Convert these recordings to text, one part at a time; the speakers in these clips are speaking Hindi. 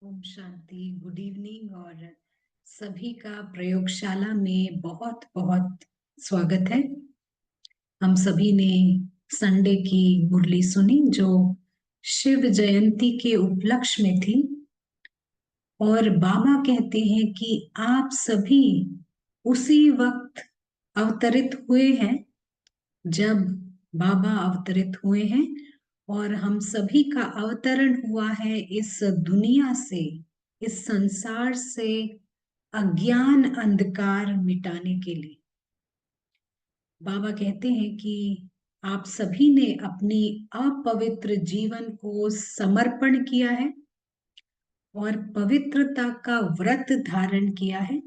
ओम शांति। गुड इवनिंग और सभी का प्रयोगशाला में बहुत बहुत स्वागत है। हम सभी ने संडे की मुरली सुनी जो शिव जयंती के उपलक्ष्य में थी और बाबा कहते हैं कि आप सभी उसी वक्त अवतरित हुए हैं जब बाबा अवतरित हुए हैं और हम सभी का अवतरण हुआ है इस दुनिया से, इस संसार से अज्ञान अंधकार मिटाने के लिए। बाबा कहते हैं कि आप सभी ने अपनी अपवित्र जीवन को समर्पण किया है और पवित्रता का व्रत धारण किया है,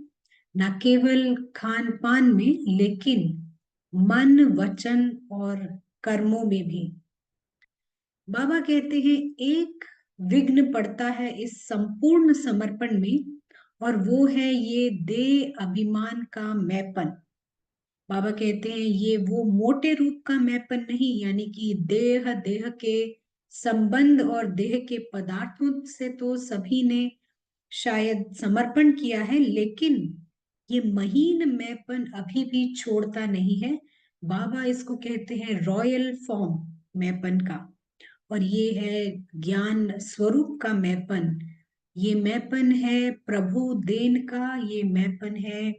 न केवल खान पान में लेकिन मन, वचन और कर्मों में भी। बाबा कहते हैं एक विघ्न पड़ता है इस संपूर्ण समर्पण में और वो है ये देह अभिमान का मैपन। बाबा कहते हैं ये वो मोटे रूप का मैपन नहीं, यानी कि देह के संबंध और देह के पदार्थों से तो सभी ने शायद समर्पण किया है, लेकिन ये महीन मैपन अभी भी छोड़ता नहीं है। बाबा इसको कहते हैं रॉयल फॉर्म मैपन का, और ये है ज्ञान स्वरूप का मैपन। ये मैपन है प्रभु देन का, ये मैपन है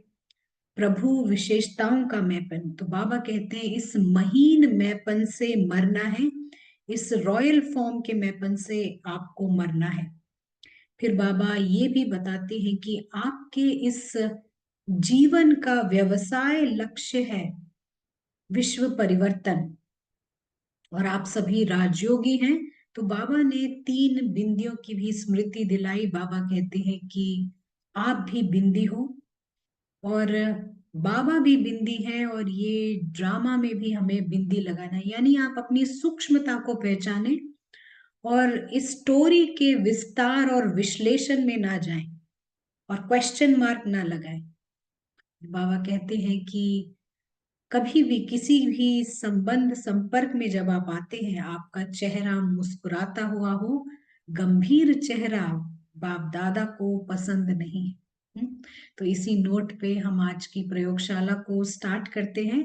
प्रभु विशेषताओं का मैपन। तो बाबा कहते हैं इस महीन मैपन से मरना है, इस रॉयल फॉर्म के मैपन से आपको मरना है। फिर बाबा ये भी बताते हैं कि आपके इस जीवन का व्यवसाय लक्ष्य है विश्व परिवर्तन और आप सभी राजयोगी हैं। तो बाबा ने 3 बिंदियों की भी स्मृति दिलाई। बाबा कहते हैं कि आप भी बिंदी हो और बाबा भी बिंदी है और ये ड्रामा में भी हमें बिंदी लगाना है, यानी आप अपनी सूक्ष्मता को पहचाने और इस स्टोरी के विस्तार और विश्लेषण में ना जाएं और क्वेश्चन मार्क ना लगाएं। बाबा कहते हैं कि कभी भी किसी भी संबंध संपर्क में जब आप आते हैं, आपका चेहरा मुस्कुराता हुआ हो, गंभीर चेहरा बाप दादा को पसंद नहीं। तो इसी नोट पे हम आज की प्रयोगशाला को स्टार्ट करते हैं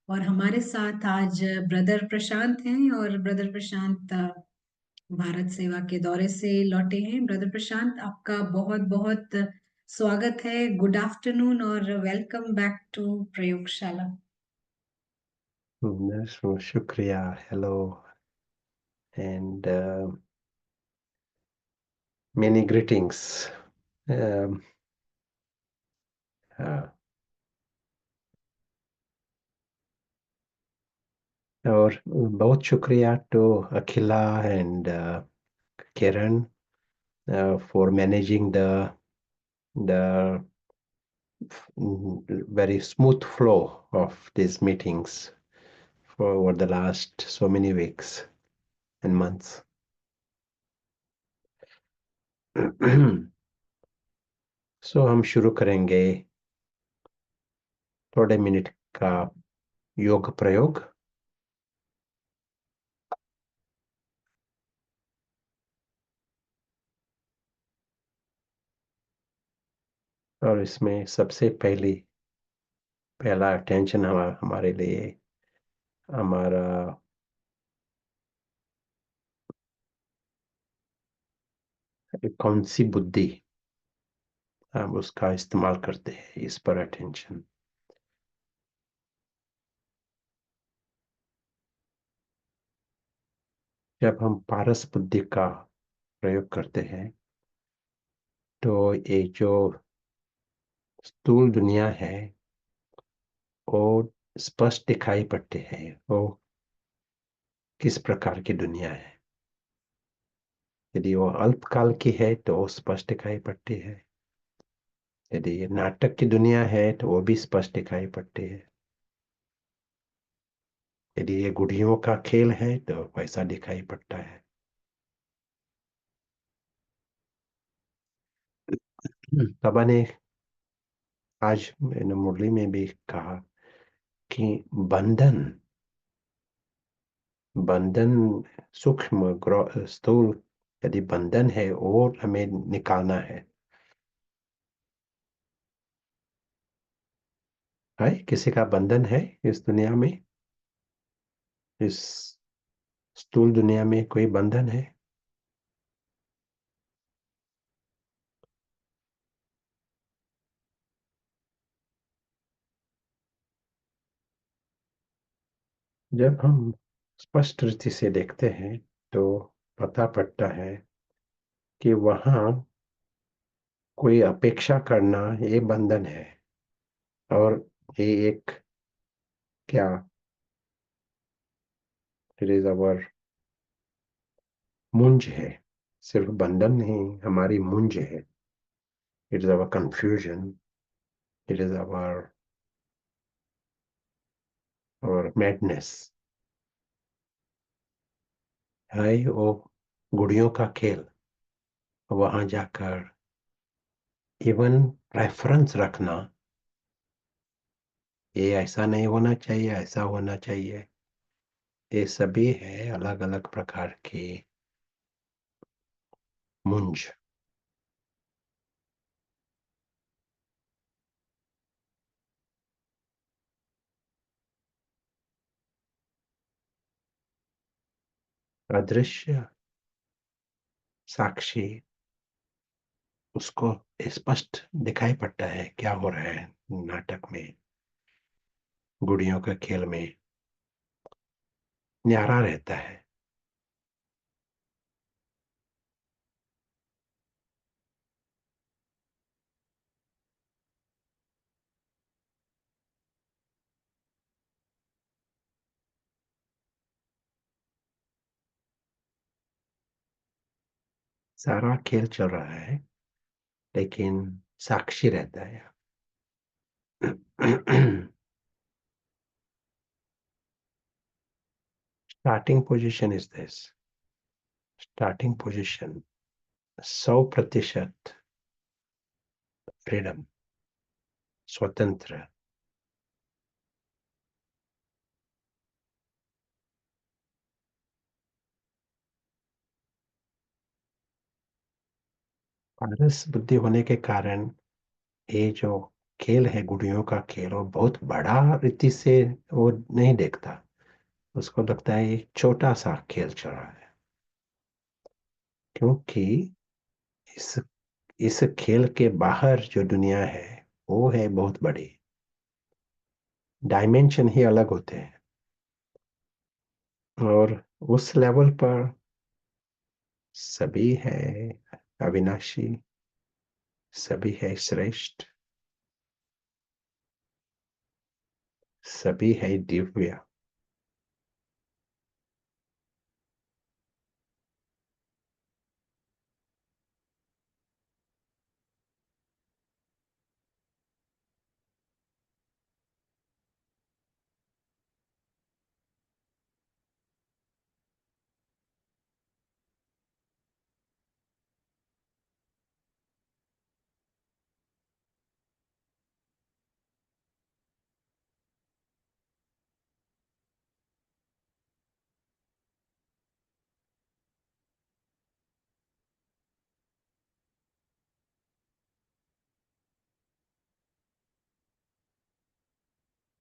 और हमारे साथ आज ब्रदर प्रशांत हैं और ब्रदर प्रशांत भारत सेवा के दौरे से लौटे हैं। ब्रदर प्रशांत, आपका बहुत बहुत स्वागत है। गुड आफ्टरनून और वेलकम बैक टू प्रयोगशाला। Shukriya, hello, and many greetings. Um, uh, और बहुत शुक्रिया to Akhila and Kiran for managing the very smooth flow of these meetings for over the last so many weeks and months. So हम शुरू करेंगे थोड़े मिनट का योग प्रयोग। और इसमें सबसे पहला अटेंशन हमारे लिए हमारा कौन सी बुद्धि हम उसका इस्तेमाल करते हैं, इस पर अटेंशन। जब हम पारस बुद्धि का प्रयोग करते हैं तो ये जो स्थूल दुनिया है वो स्पष्ट दिखाई पड़ते हैं। वो किस प्रकार की दुनिया है? यदि वो अल्पकाल की है तो वो स्पष्ट दिखाई पड़ती है। यदि ये नाटक की दुनिया है तो वो भी स्पष्ट दिखाई पड़ती है। यदि ये गुड़ियों का खेल है तो वैसा दिखाई पड़ता है। बाबा ने आज मैंने मुरली में भी कहा कि बंधन सूक्ष्म स्थूल यदि बंधन है और हमें निकालना है किसी का बंधन है इस दुनिया में, इस स्थूल दुनिया में कोई बंधन है? जब हम स्पष्ट रीति से देखते हैं तो पता पड़ता है कि वहाँ कोई अपेक्षा करना ये बंधन है, और ये एक क्या, इट इज अवर मुंज है। सिर्फ बंधन नहीं, हमारी मुंज है। It is our confusion, it is our madness है। वो गुड़ियों का खेल, वहां जाकर इवन रेफरेंस रखना, ये ऐसा नहीं होना चाहिए, ऐसा होना चाहिए, ये सभी है अलग अलग प्रकार की मुंज। अदृश्य साक्षी, उसको स्पष्ट दिखाई पड़ता है क्या हो रहा है नाटक में, गुड़ियों के खेल में, न्यारा रहता है। सारा खेल चल रहा है लेकिन साक्षी रहता है। Starting position is this, starting position 100% freedom, स्वतंत्र। पारस बुद्धि होने के कारण ये जो खेल है, गुड़ियों का खेल, वो बहुत बड़ा रीति से वो नहीं देखता। उसको लगता है एक छोटा सा खेल चल रहा है, क्योंकि इस इस खेल के बाहर जो दुनिया है वो है बहुत बड़ी, डायमेंशन ही अलग होते हैं। और उस लेवल पर सभी है अविनाशी, सभी है श्रेष्ठ, सभी है दिव्य।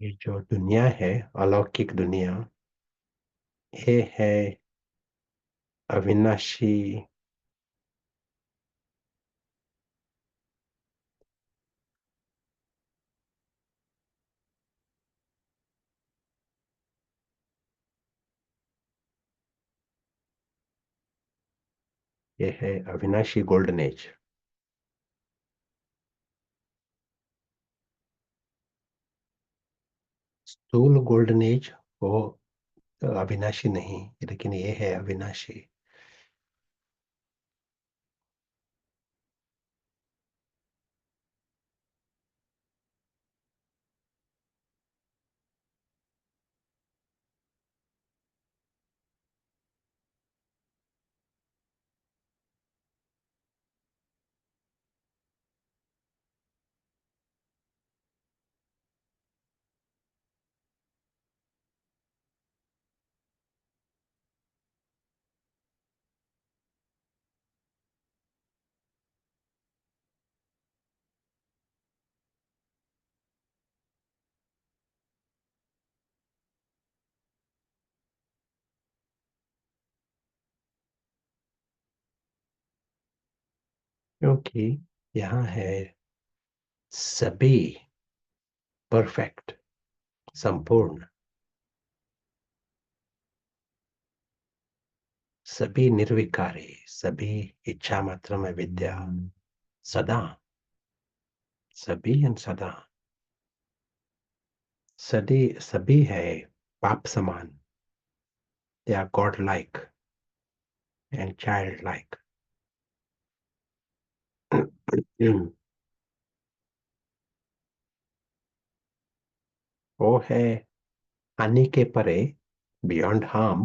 ये जो दुनिया है, अलौकिक दुनिया, ये है अविनाशी, ये है अविनाशी गोल्डन एज। स्थूल गोल्डन एज वो अविनाशी नहीं, लेकिन ये है अविनाशी। क्योंकि यहाँ है सभी परफेक्ट, संपूर्ण, सभी निर्विकारी, सभी इच्छा मात्र में विद्या, सदा, सभी एंड सदा, सभी है पाप समान, they are god like and child like. वो है हानि के परे, beyond harm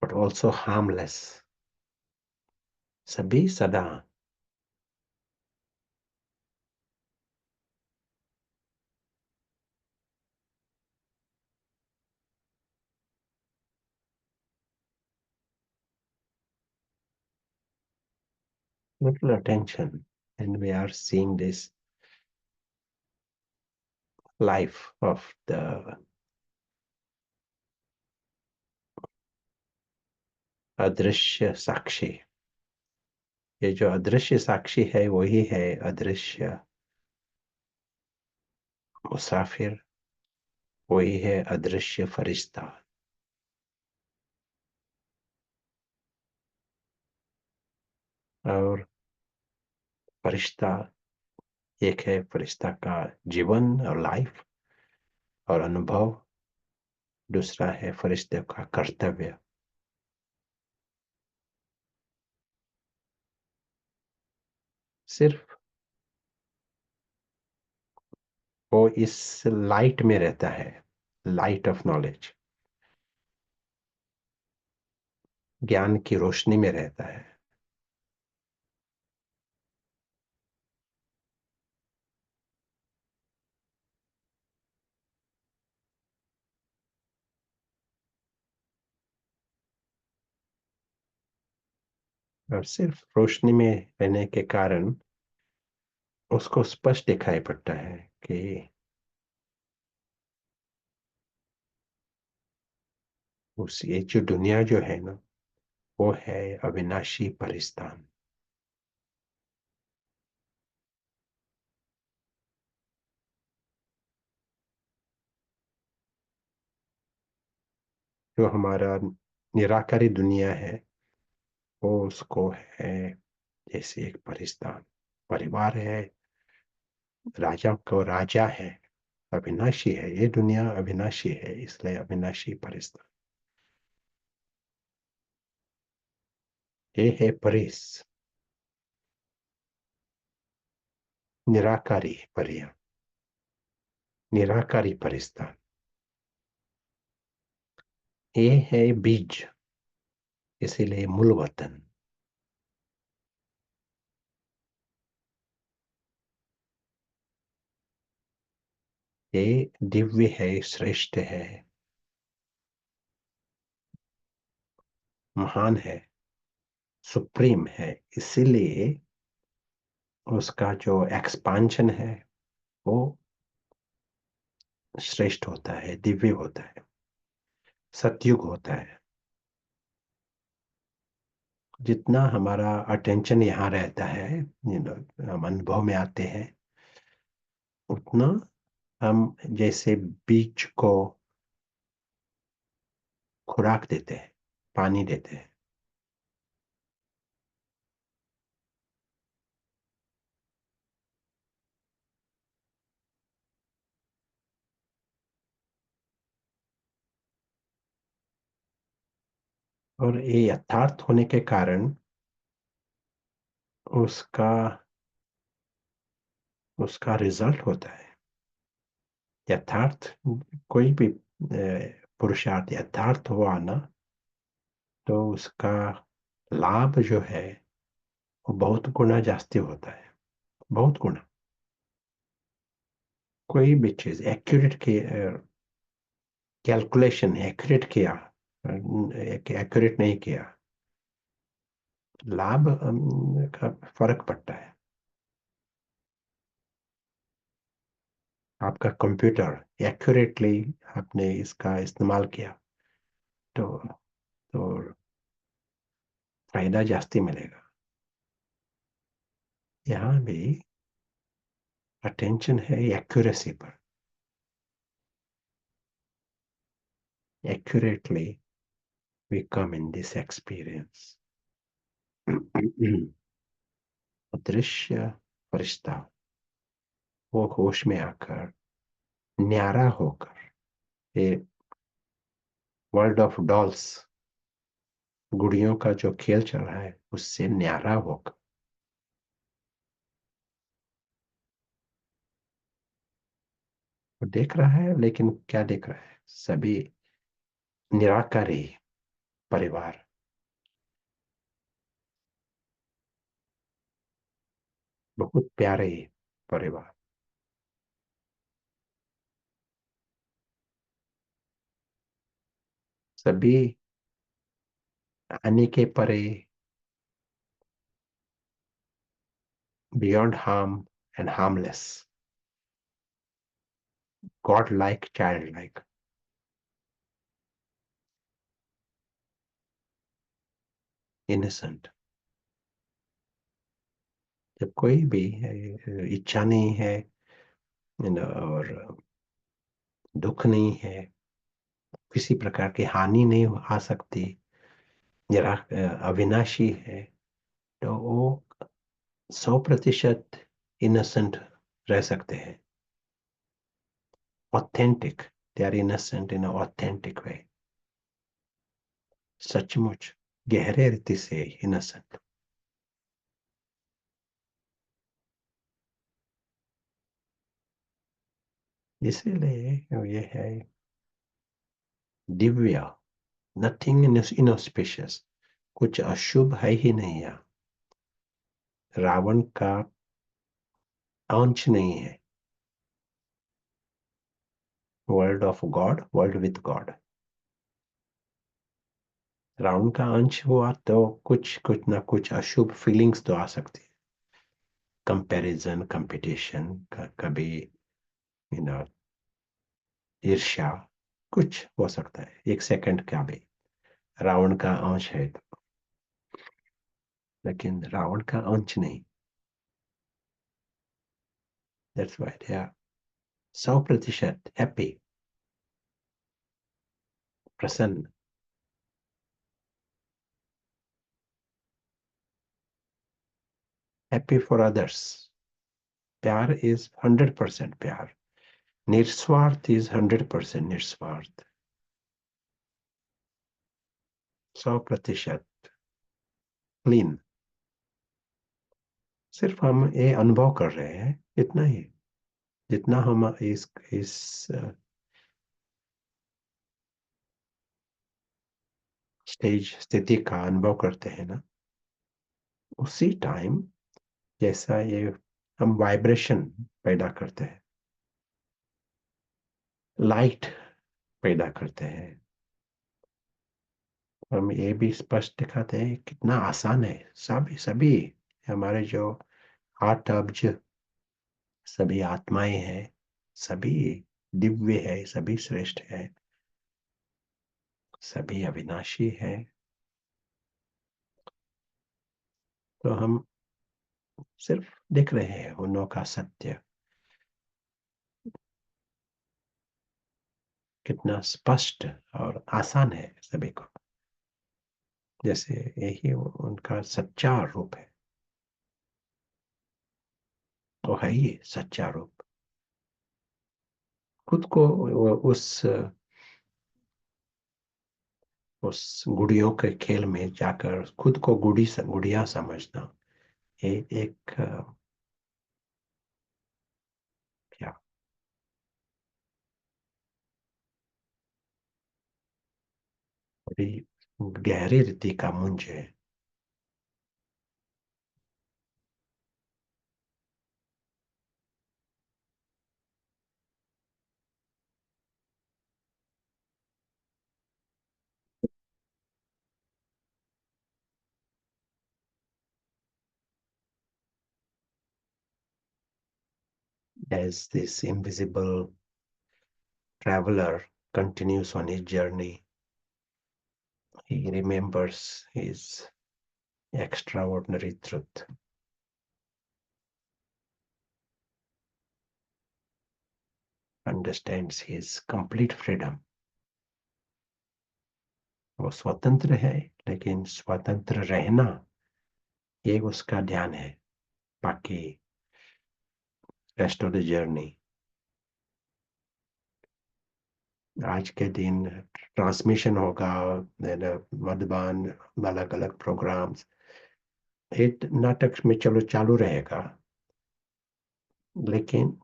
but also harmless, सभी सदा. Little attention and we are seeing this life of the अदृश्य साक्षी. ये जो अदृश्य साक्षी है वही है अदृश्य मुसाफिर, वही है अदृश्य फरिश्ता. और फरिश्ता एक है फरिश्ता का जीवन और लाइफ और अनुभव, दूसरा है फरिश्ते का कर्तव्य. सिर्फ वो इस लाइट में रहता है, लाइट ऑफ नॉलेज, ज्ञान की रोशनी में रहता है. और सिर्फ रोशनी में रहने के कारण उसको स्पष्ट दिखाई पड़ता है कि उस ये जो दुनिया जो है ना, वो है अविनाशी परिस्थान. जो हमारा निराकारी दुनिया है वो उसको है जैसे एक परिस्थान. परिवार है, राजा को राजा है, अविनाशी है. ये दुनिया अविनाशी है, इसलिए अविनाशी परिस्थान. ये है परिस, निराकारी परिया, निराकारी परिस्थान. ये है बीज, इसीलिए मूल वतन. ये दिव्य है, श्रेष्ठ है, महान है, सुप्रीम है. इसीलिए उसका जो एक्सपांशन है वो श्रेष्ठ होता है, दिव्य होता है, सतयुग होता है. जितना हमारा अटेंशन यहाँ रहता है, हम अनुभव में आते हैं, उतना हम जैसे बीज को खुराक देते हैं, पानी देते हैं. और ये यथार्थ होने के कारण उसका उसका रिजल्ट होता है यथार्थ. कोई भी पुरुषार्थ यथार्थ हुआ ना, तो उसका लाभ जो है वो बहुत गुना जास्ती होता है, बहुत गुना. कोई भी चीज एक्यूरेट की कैलकुलेशन एक्यूरेट किया, एक्यूरेट नहीं किया, लाभ का फर्क पड़ता है. आपका कंप्यूटर एक्यूरेटली आपने इसका इस्तेमाल किया तो तो फायदा जास्ती मिलेगा. यहाँ भी अटेंशन है एक्यूरेसी पर. Accurately we come in this experience. अदृश्य फरिश्ता वो होश में आकर, न्यारा होकर, ये वर्ल्ड ऑफ डॉल्स, गुड़ियों का जो खेल चल रहा है उससे न्यारा होकर वो देख रहा है. लेकिन क्या देख रहा है? सभी निराकारी परिवार, बहुत प्यारे परिवार, सभी आने के परे, beyond harm and harmless, god like, child like. innocent. जब कोई भी इच्छा नहीं है और दुख नहीं है, किसी प्रकार की हानि नहीं आ सकती, जरा अविनाशी है, तो वो 100% इनोसेंट रह सकते हैं. Authentic, they are innocent in authentic way. सचमुच गहरे रीति से इनोसेंट. इसीलिए ये है दिव्य. नथिंग इनऑस्पिशियस, कुछ अशुभ है ही नहीं यहाँ. रावण का अंश नहीं है. World of God, world with God. Ravan का अंश हुआ तो कुछ कुछ ना कुछ अशुभ फीलिंग्स तो आ सकती है. कंपैरिजन, कंपटीशन, कभी ईर्ष्या, कुछ हो सकता है. एक सेकंड का भी रावण का अंश है तो, लेकिन रावण का अंश नहीं. That's why they are 100% happy, प्रसन्न. Happy for others. प्यार इज 100% प्यार. निस्वार्थ इज 100% निस्वार्थ. 100% क्लीन. सिर्फ हम ये अनुभव कर रहे हैं, इतना ही. जितना हम इस स्टेज स्थिति का अनुभव करते हैं ना, उसी टाइम जैसा ये हम वाइब्रेशन पैदा करते हैं, लाइट पैदा करते हैं. हम ये भी स्पष्ट दिखाते हैं कितना आसान है. सभी सभी हमारे जो 8 अब्ज सभी आत्माएं हैं, सभी दिव्य है, सभी श्रेष्ठ है, सभी अविनाशी है. तो हम सिर्फ देख रहे हैं उनों का सत्य कितना स्पष्ट और आसान है सभी को. जैसे यही उनका सच्चा रूप है. तो है ही सच्चा रूप. खुद को उस गुड़ियों के खेल में जाकर खुद को गुड़िया समझना, ये एक क्या बड़ी गहरी रीति का मुंज है. As this invisible traveler continues on his journey, he remembers his extraordinary truth. understands his complete freedom. वो स्वतंत्र है, लेकिन स्वतंत्र रहना ये उसका ध्यान है. बाकी रेस्ट ऑफ द जर्नी. आज के दिन ट्रांसमिशन होगा, मधुबन, अलग अलग प्रोग्राम्स, एक नाटक में चलो चालू रहेगा, लेकिन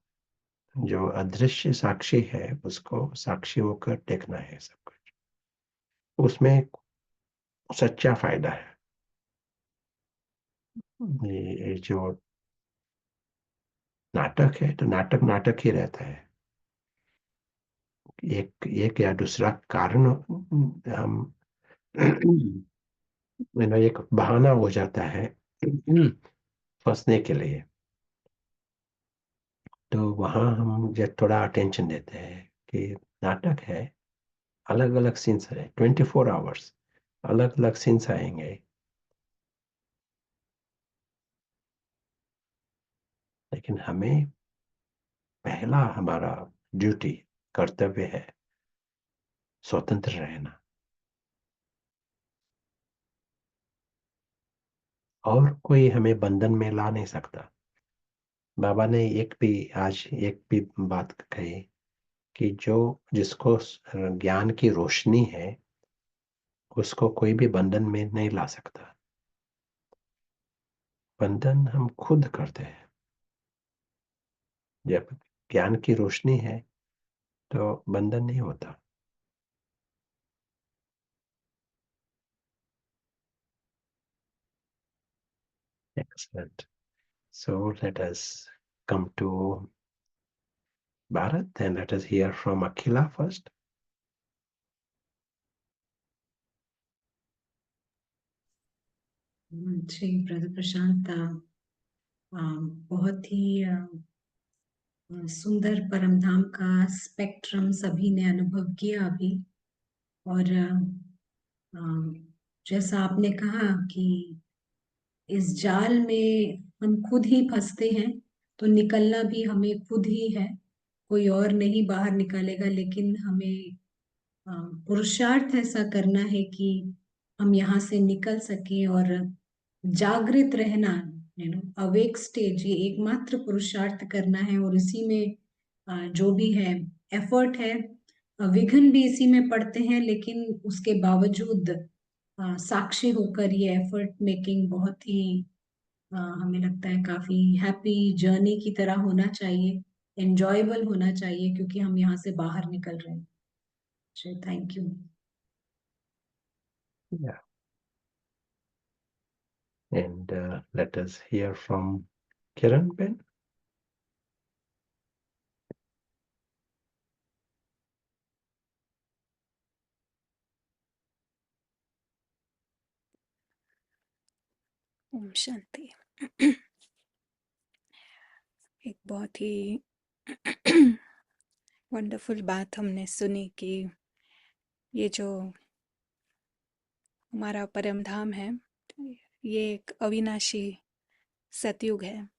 जो अदृश्य साक्षी है उसको साक्षी होकर देखना है सब कुछ. उसमें सच्चा फायदा है. ये जो नाटक है तो नाटक नाटक ही रहता है. एक या दूसरा कारण हम एक बहाना हो जाता है फंसने के लिए. तो वहाँ हम जब थोड़ा अटेंशन देते हैं कि नाटक है, अलग अलग सीन्स है, 24 आवर्स अलग अलग सीन्स आएंगे, लेकिन हमें पहला हमारा ड्यूटी, कर्तव्य है स्वतंत्र रहना. और कोई हमें बंधन में ला नहीं सकता. बाबा ने आज एक भी बात कही कि जिसको ज्ञान की रोशनी है उसको कोई भी बंधन में नहीं ला सकता. बंधन हम खुद करते हैं. जब ज्ञान की रोशनी है तो बंधन नहीं होता. Excellent. So let us come to Bharat and let us hear from Akhila first. जी ब्रदर प्रशांत, बहुत ही सुंदर परमधाम का स्पेक्ट्रम सभी ने अनुभव किया अभी. और जैसा आपने कहा कि इस जाल में हम खुद ही फंसते हैं, तो निकलना भी हमें खुद ही है, कोई और नहीं बाहर निकालेगा. लेकिन हमें पुरुषार्थ ऐसा करना है कि हम यहाँ से निकल सके. और जागृत रहना, अवेक स्टेज, ये एकमात्र पुरुषार्थ करना है. और इसी में जो भी है एफर्ट है, विघ्न भी इसी में पड़ते हैं, लेकिन उसके बावजूद साक्षी होकर ये एफर्ट मेकिंग बहुत ही हमें लगता है काफी हैप्पी जर्नी की तरह होना चाहिए, एंजॉयबल होना चाहिए, क्योंकि हम यहाँ से बाहर निकल रहे हैं. Thank you. Yeah. And let us hear from Kiran Ben. Om Shanti. एक बहुत ही वंडरफुल बात हमने सुनी कि ये जो हमारा परम धाम है, ये एक अविनाशी सतयुग है.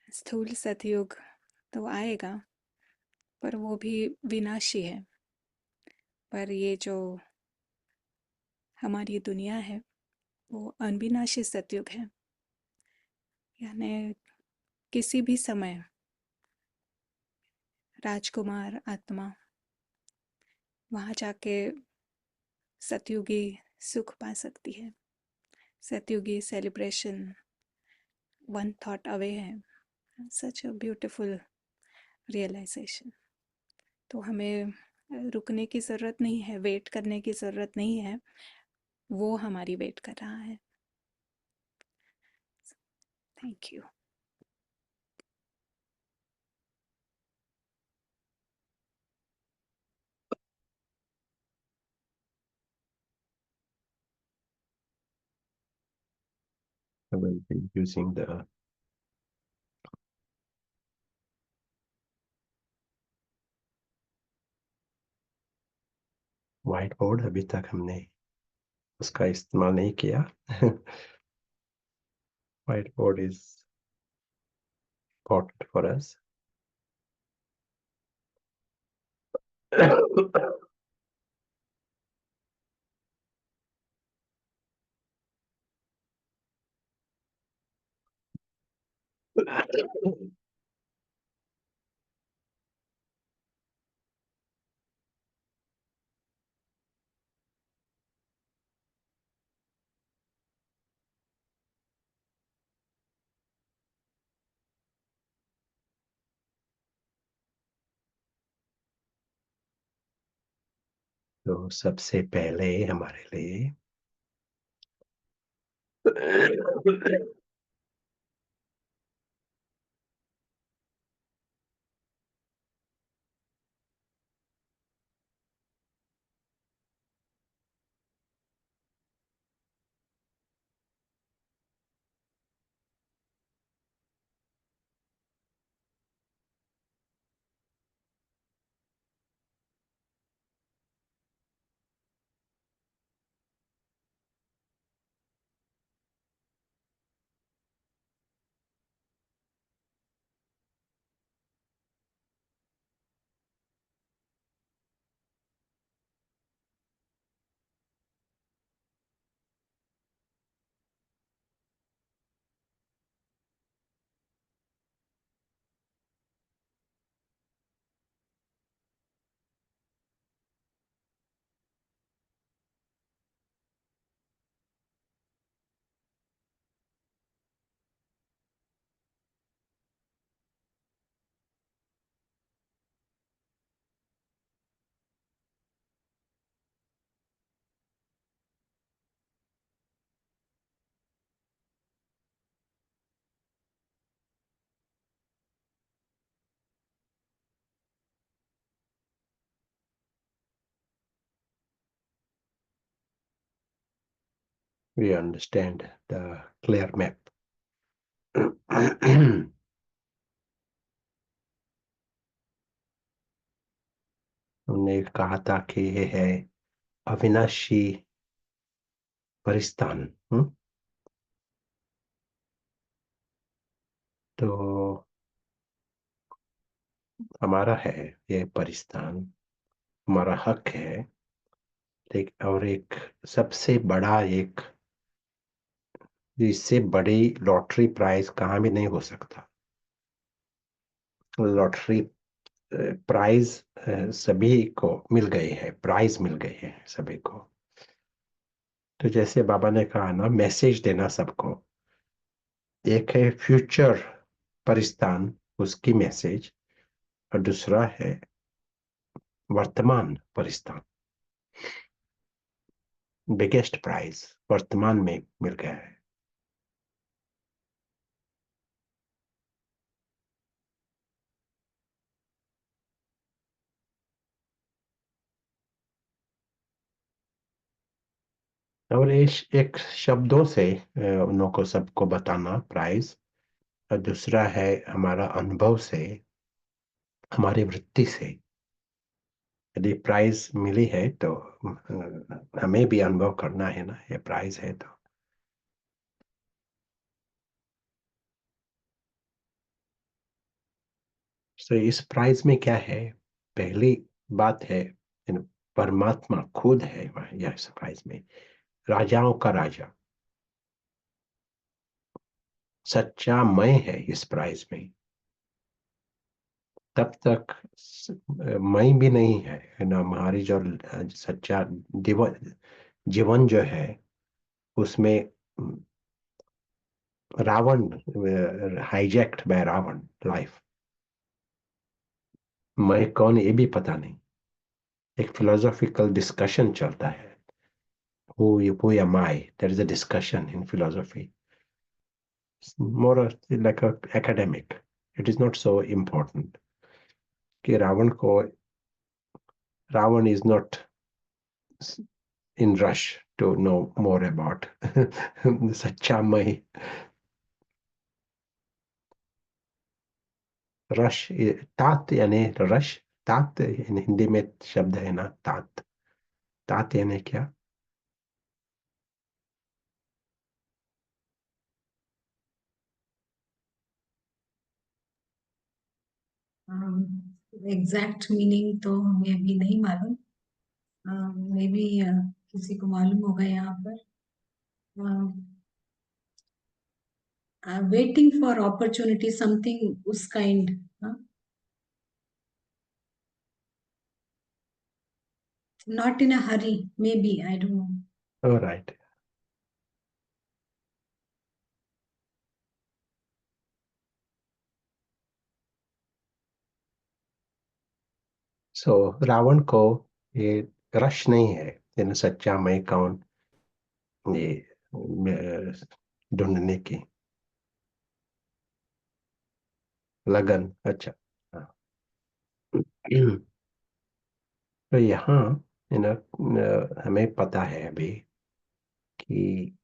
स्थूल सतयुग तो आएगा, पर वो भी विनाशी है. पर ये जो हमारी दुनिया है वो अविनाशी सतयुग है. यानी किसी भी समय राजकुमार आत्मा वहाँ जाके सतयुगी सुख पा सकती है. सतयुगी सेलिब्रेशन वन थॉट अवे है. सच अ ब्यूटीफुल रियलाइजेशन. तो हमें रुकने की ज़रूरत नहीं है, वेट करने की ज़रूरत नहीं है, वो हमारी वेट कर रहा है. Thank you. I will be using the white board. अभी तक हमने उसका इस्तेमाल नहीं किया. White board is important for us. तो सबसे पहले हमारे लिए we understand the clear map. हमने कहा था कि ये है अविनाशी परिस्थान। तो हमारा है ये परिस्थान, हमारा हक है। और एक सबसे बड़ा, एक इससे बड़ी लॉटरी प्राइज कहाँ भी नहीं हो सकता। लॉटरी प्राइज सभी को मिल गए हैं, प्राइज मिल गए हैं सभी को। तो जैसे बाबा ने कहा ना, मैसेज देना सबको। एक है फ्यूचर परिस्थान, उसकी मैसेज, और दूसरा है वर्तमान परिस्थान। बिगेस्ट प्राइज वर्तमान में मिल गया है। और एक शब्दों से उन को सबको बताना प्राइज, और दूसरा है हमारा अनुभव से, हमारी वृत्ति से। यदि प्राइज मिली है तो हमें भी अनुभव करना है ना, ये प्राइज है तो इस प्राइज में क्या है? पहली बात है परमात्मा खुद है यह इस प्राइज में, राजाओं का राजा, सच्चा मैं है इस प्राइज में। तब तक मैं भी नहीं है ना, हमारी जो सच्चा जीवन जो है उसमें Ravan, hijacked by Ravan life. मैं कौन ये भी पता नहीं। एक फिलोसॉफिकल डिस्कशन चलता है, who am I? There is a discussion in philosophy. It's more like a academic. It is not so important कि Ravan is not in rush to know more about सच्चा मैं। रश, तात यानी रश, तात हिंदी में शब्द है ना, तात। तात यानी क्या? एग्जैक्ट मीनिंग तो हमें अभी नहीं मालूम, मे बी किसी को मालूम होगा यहाँ पर। वेटिंग फॉर अपॉर्चुनिटी, समथिंग उस kind. Not in a Hari, may be, I don't know. All right. सो रावण को ये रश नहीं है, सच्चा मैं कौन, ये ढूंढने की लगन। अच्छा। हाँ। तो यहाँ हमें पता है अभी कि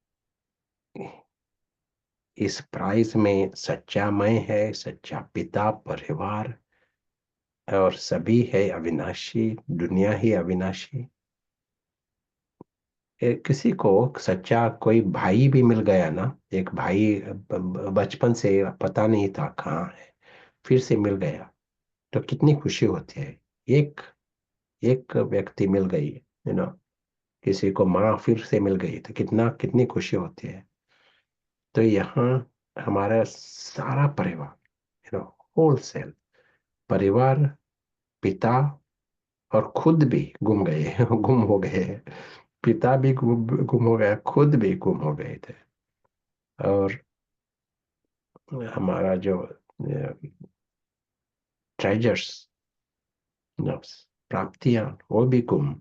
इस प्राइज में सच्चा मैं है, सच्चा पिता, परिवार और सभी है अविनाशी, दुनिया ही अविनाशी। किसी को सच्चा कोई भाई भी मिल गया ना, एक भाई बचपन से पता नहीं था कहाँ है, फिर से मिल गया, तो कितनी खुशी होती है। एक एक व्यक्ति मिल गई, किसी को माँ फिर से मिल गई, तो कितनी खुशी होती है। तो यहाँ हमारा सारा परिवार, होल सेल परिवार, पिता और खुद भी गुम गए गुम हो गए हैं। पिता भी गुम हो गया, खुद भी गुम हो गए थे। और हमारा जो ट्रेजर्स, प्राप्तियां, वो भी गुम।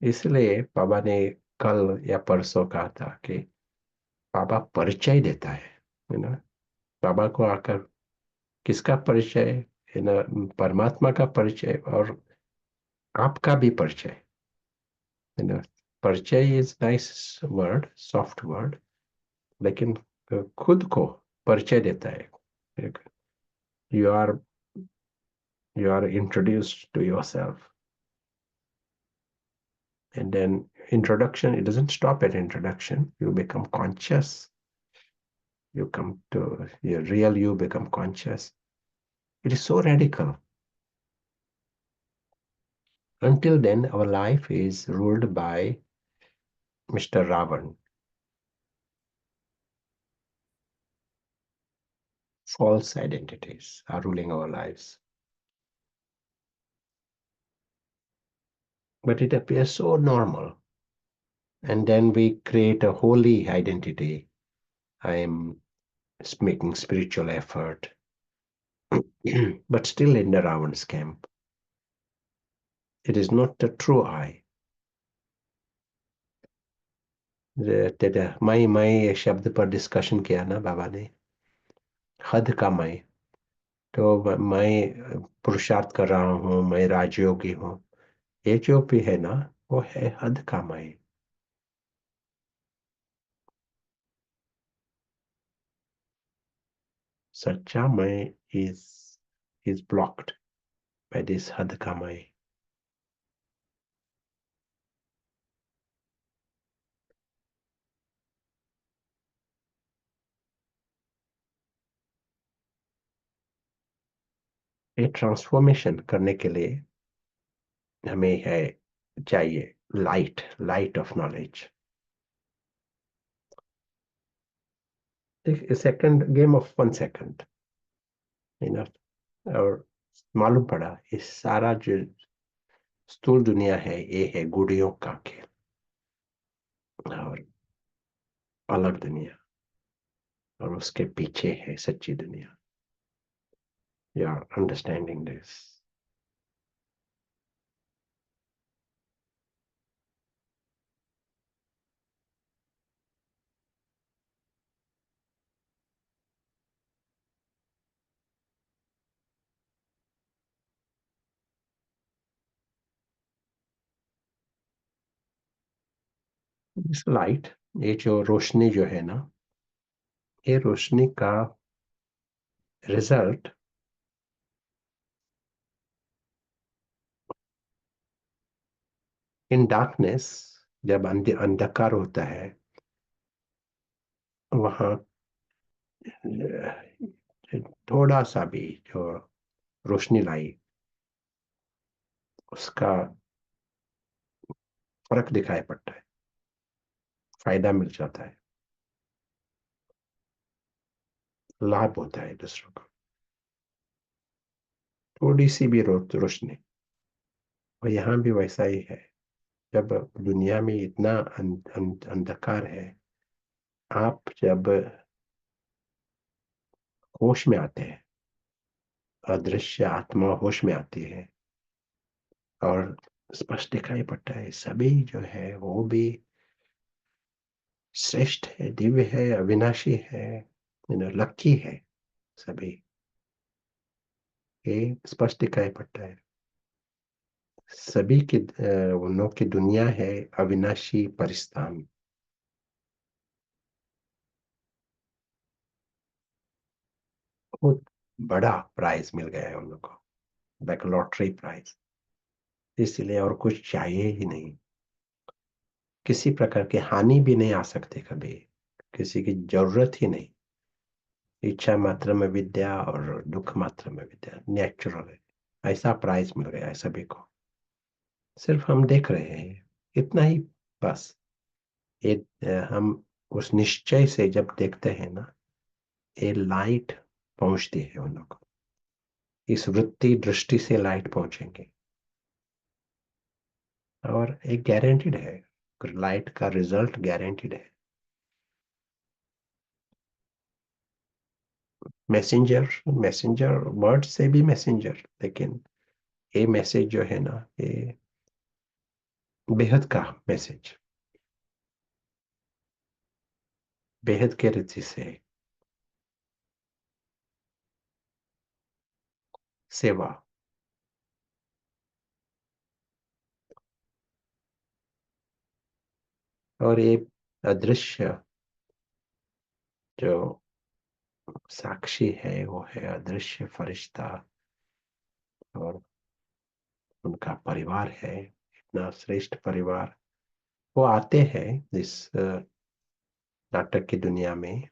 इसलिए बाबा ने कल या परसों कहा था कि बाबा परिचय देता है ना। बाबा को आकर किसका परिचय है ना, परमात्मा का परिचय और आपका भी परिचय है ना। परिचय is nice word, soft word, लेकिन खुद को परिचय देता है। You are you are introduced to yourself, and then introduction, it doesn't stop at introduction. You become conscious, you come to your real you, become conscious. It is so radical. Until then our life is ruled by Mr. Ravan. False identities are ruling our lives, but it appears so normal. And then we create a holy identity. I am making spiritual effort but still in the Ravan's camp. It is not the true I. मैं शब्द पर डिस्कशन किया ना बाबा ने, हद का मैं। तो मैं पुरुषार्थ कर रहा हूँ, मैं राजयोगी हूँ, ये जो भी है ना, वो है हद का मैं। सच्चा मैं is blocked by this हद का मैं। ये ट्रांसफॉर्मेशन करने के लिए हमें है चाहिए light of knowledge. Second game of 1 second, और मालूम पड़ा इस सारा जो स्थूल दुनिया है, ये है गुड़ियों का खेल, और अलग दुनिया, और उसके पीछे है सच्ची दुनिया। You are understanding this? इस लाइट, ये जो रोशनी जो है ना, ये रोशनी का रिजल्ट इन डार्कनेस, जब अंधकार होता है, वहाँ थोड़ा सा भी जो रोशनी लाई, उसका फर्क दिखाई पड़ता है, फायदा मिल जाता है, लाभ होता है दूसरों को। थोड़ी सी भी रोशनी। और यहाँ भी वैसा ही है। जब दुनिया में इतना अंधकार है, आप जब होश में आते हैं, अदृश्य आत्मा होश में आती है, और स्पष्ट दिखाई पड़ता है सभी जो है वो भी श्रेष्ठ है, दिव्य है, अविनाशी है, लकी है। सभी ये स्पष्ट दिखाई पड़ता है। सभी की उनों की दुनिया है अविनाशी परिस्थान। बहुत बड़ा प्राइज मिल गया है उन लोगों को, लाइक लॉटरी प्राइज। इसलिए और कुछ चाहिए ही नहीं। किसी प्रकार की हानि भी नहीं आ सकती कभी, किसी की जरूरत ही नहीं। इच्छा मात्र में विद्या और दुख मात्र में विद्या, नेचुरल है। ऐसा प्राइज मिल गया है सभी को। सिर्फ हम देख रहे हैं, इतना ही बस। एक हम उस निश्चय से जब देखते हैं ना, ये लाइट पहुंचती है उन लोगों को। इस वृत्ति दृष्टि से लाइट पहुंचेंगे, और एक गारंटीड है, लाइट का रिजल्ट गारंटीड है। मैसेंजर, मैसेंजर वर्ड से भी मैसेंजर, लेकिन ये मैसेज जो है ना, ये बेहद का मैसेज, बेहद के रीति से सेवा। और ये अदृश्य जो साक्षी है वो है अदृश्य फरिश्ता, और उनका परिवार है, इतना श्रेष्ठ परिवार। वो आते हैं इस नाटक की दुनिया में,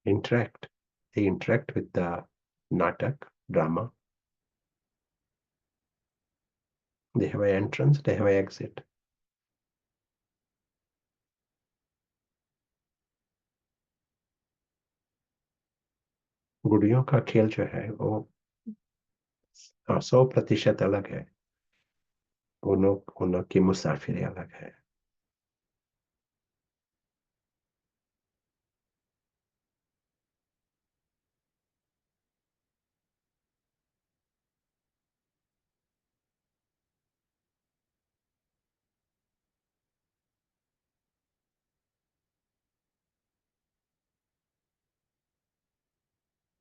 interact, they interact with the natak drama. They have an entrance, they have an exit. गुड़ियों का खेल जो है वो 100% अलग है। उन की मुसाफिरी अलग है।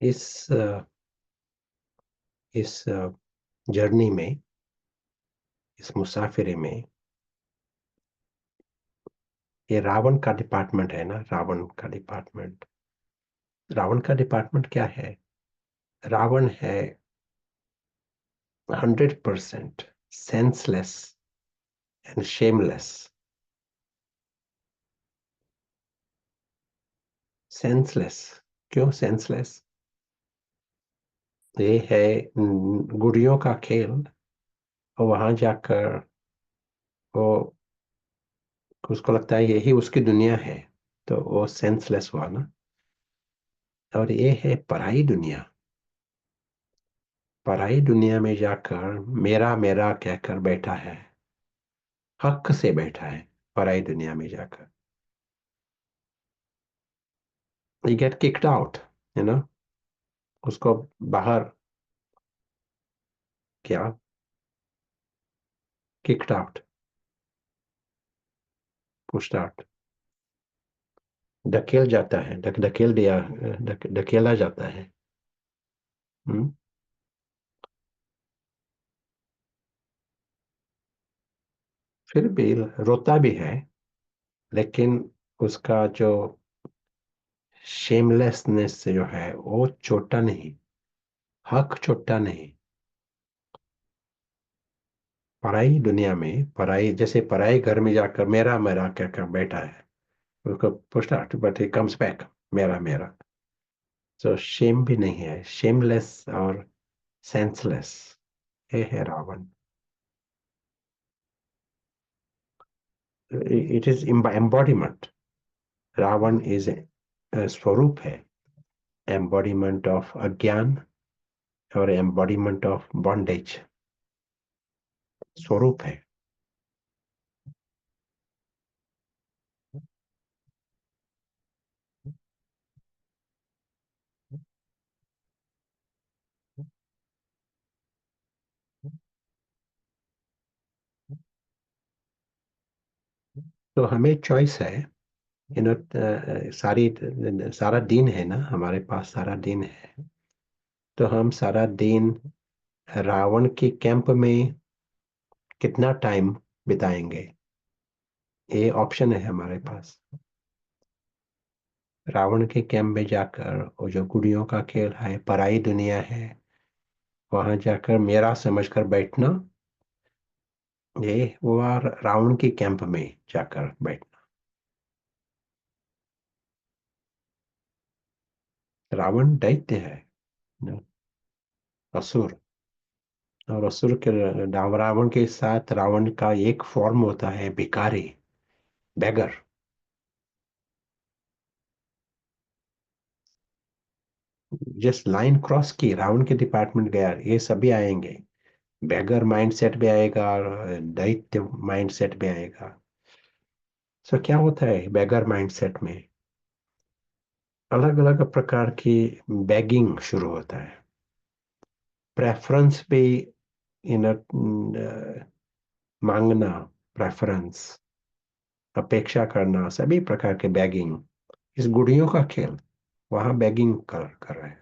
इस इस जर्नी में, इस मुसाफिरी में, ये रावण का डिपार्टमेंट है ना, रावण का डिपार्टमेंट। रावण का डिपार्टमेंट क्या है? रावण है 100% सेंसलेस एंड शेमलेस। सेंसलेस, क्यों सेंसलेस? ये है गुड़ियों का खेल, और वहां जाकर वो, उसको लगता है यही उसकी दुनिया है, तो वो सेंसलेस हुआ ना। और ये है पराई दुनिया। पराई दुनिया में जाकर मेरा मेरा कहकर बैठा है, हक से बैठा है पराई दुनिया में जाकर। he get kicked out, you know, उसको बाहर, क्या, kicked out, pushed out, धकेल जाता है, धकेल दिया, धकेला जाता है। हम्म। फिर भी रोता भी है, लेकिन उसका जो शेमलेसनेस जो है वो छोटा नहीं, हक छोटा नहीं। पराई दुनिया में, पराई जैसे पराई घर में जाकर मेरा मेरा कहकर बैठा है, उसको पूछना, बट ही कम्स बैक मेरा मेरा। तो शेम भी नहीं है, शेमलेस और सेंसलेस, ये है Ravan. It is embodiment. Ravan is स्वरूप है, एम्बॉडीमेंट ऑफ अज्ञान और एम्बॉडीमेंट ऑफ बॉन्डेज, स्वरूप है। तो हमें चॉइस है, सारी सारा दिन है ना हमारे पास, सारा दिन है। तो हम सारा दिन रावण के कैंप में कितना टाइम बिताएंगे, ये ऑप्शन है हमारे पास। रावण के कैंप में जाकर वो जो गुड़ियों का खेल है, पराई दुनिया है, वहां जाकर मेरा समझकर बैठना, ये वो रावण के कैंप में जाकर बैठना। रावण दैत्य है न, असुर। और असुर के रावण के साथ रावण का एक फॉर्म होता है भिखारी, बेगर। जस्ट लाइन क्रॉस की, रावण के डिपार्टमेंट गया, ये सभी आएंगे। बेगर माइंडसेट भी आएगा और दैत्य माइंडसेट भी आएगा। सो क्या होता है बेगर माइंडसेट में, अलग अलग प्रकार की बैगिंग शुरू होता है। प्रेफरेंस भी, इन मांगना, प्रेफरेंस, अपेक्षा करना, सभी प्रकार के बैगिंग, इस गुड़ियों का खेल, वहां बैगिंग कर रहे हैं।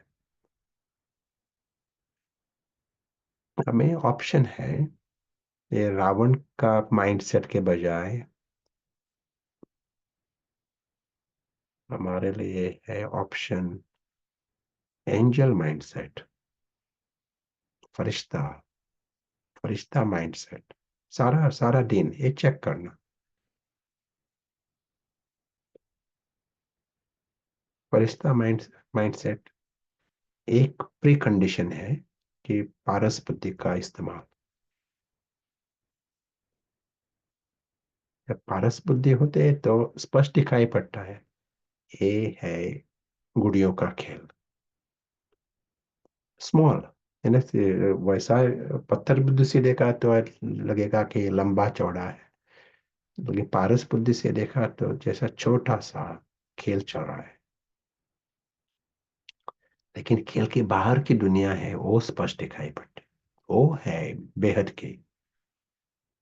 हमें ऑप्शन है, ये रावण का माइंडसेट के बजाय हमारे लिए है ऑप्शन एंजल माइंडसेट, फरिश्ता, फरिश्ता माइंडसेट। सारा सारा दिन ये चेक करना। फरिश्ता माइंडसेट एक प्री कंडीशन है कि पारस बुद्धि का इस्तेमाल। जब पारस बुद्धि होते हैं तो स्पष्ट दिखाई पड़ता है, ये है गुड़ियों का खेल। स्मॉल, वैसा पत्थर बुद्धि से देखा तो लगेगा कि लंबा चौड़ा है, लेकिन पारस बुद्धि से देखा तो जैसा छोटा सा खेल चल रहा है। लेकिन खेल के बाहर की दुनिया है, वो स्पष्ट दिखाई पड़ती, वो है बेहद की।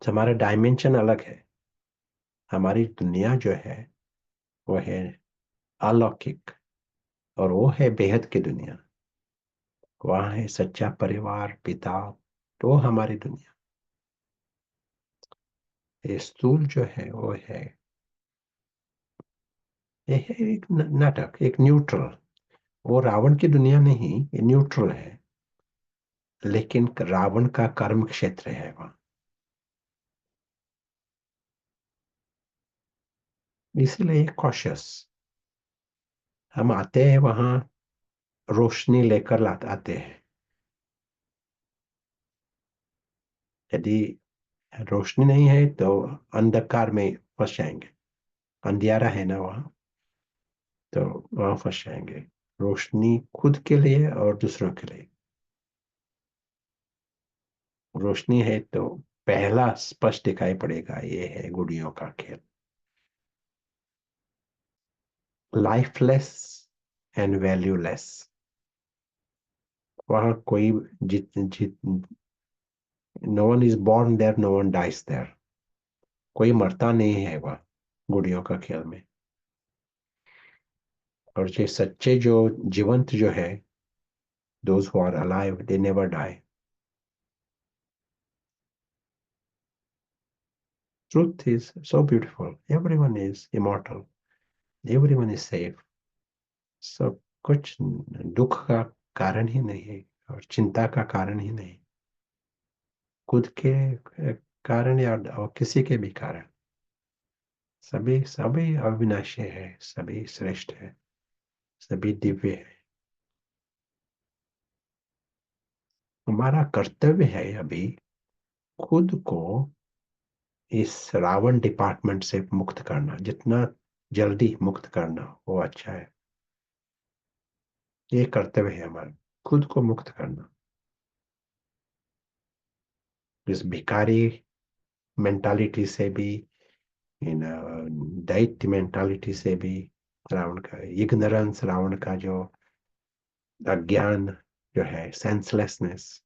तो हमारा डायमेंशन अलग है, हमारी दुनिया जो है वो है अलौकिक, और वो है बेहद की दुनिया। वहां है सच्चा परिवार, पिता, तो हमारी दुनिया। ये स्थूल जो है वो है, ये है एक नाटक, एक न्यूट्रल। वो रावण की दुनिया नहीं, ये न्यूट्रल है, लेकिन रावण का कर्म क्षेत्र है वहां। इसलिए कॉशियस, हम आते हैं वहां रोशनी लेकर आते हैं। यदि रोशनी नहीं है तो अंधकार में फंस जाएंगे, अंधियारा है ना वहां, तो वहां फंस जाएंगे। रोशनी खुद के लिए और दूसरों के लिए। रोशनी है तो पहला स्पष्ट दिखाई पड़ेगा, ये है गुड़ियों का खेल। लाइफलेस एंड वैल्यूलेस, वहां कोई जित जित no one is born there, no one dies there, कोई मरता नहीं है वह गुड़ियों का खेल में। और जो सच्चे, जो जीवंत जो है, those who are alive, they never die. Truth is so beautiful. Everyone is immortal. Everyone is safe. सब कुछ दुख का कारण ही नहीं है और चिंता का कारण ही नहीं। खुद के कारण या और किसी के भी कारण, सभी सभी अविनाशी है, सभी श्रेष्ठ है, सभी दिव्य है। हमारा कर्तव्य है अभी खुद को इस रावण डिपार्टमेंट से मुक्त करना, जितना जल्दी मुक्त करना वो अच्छा है। ये कर्तव्य है हमारा, खुद को मुक्त करना इस भिखारी मेंटालिटी से भी, इन दैत्य मेंटालिटी से भी, रावण का इग्नोरेंस, रावण का जो अज्ञान जो है, सेंसलेसनेस,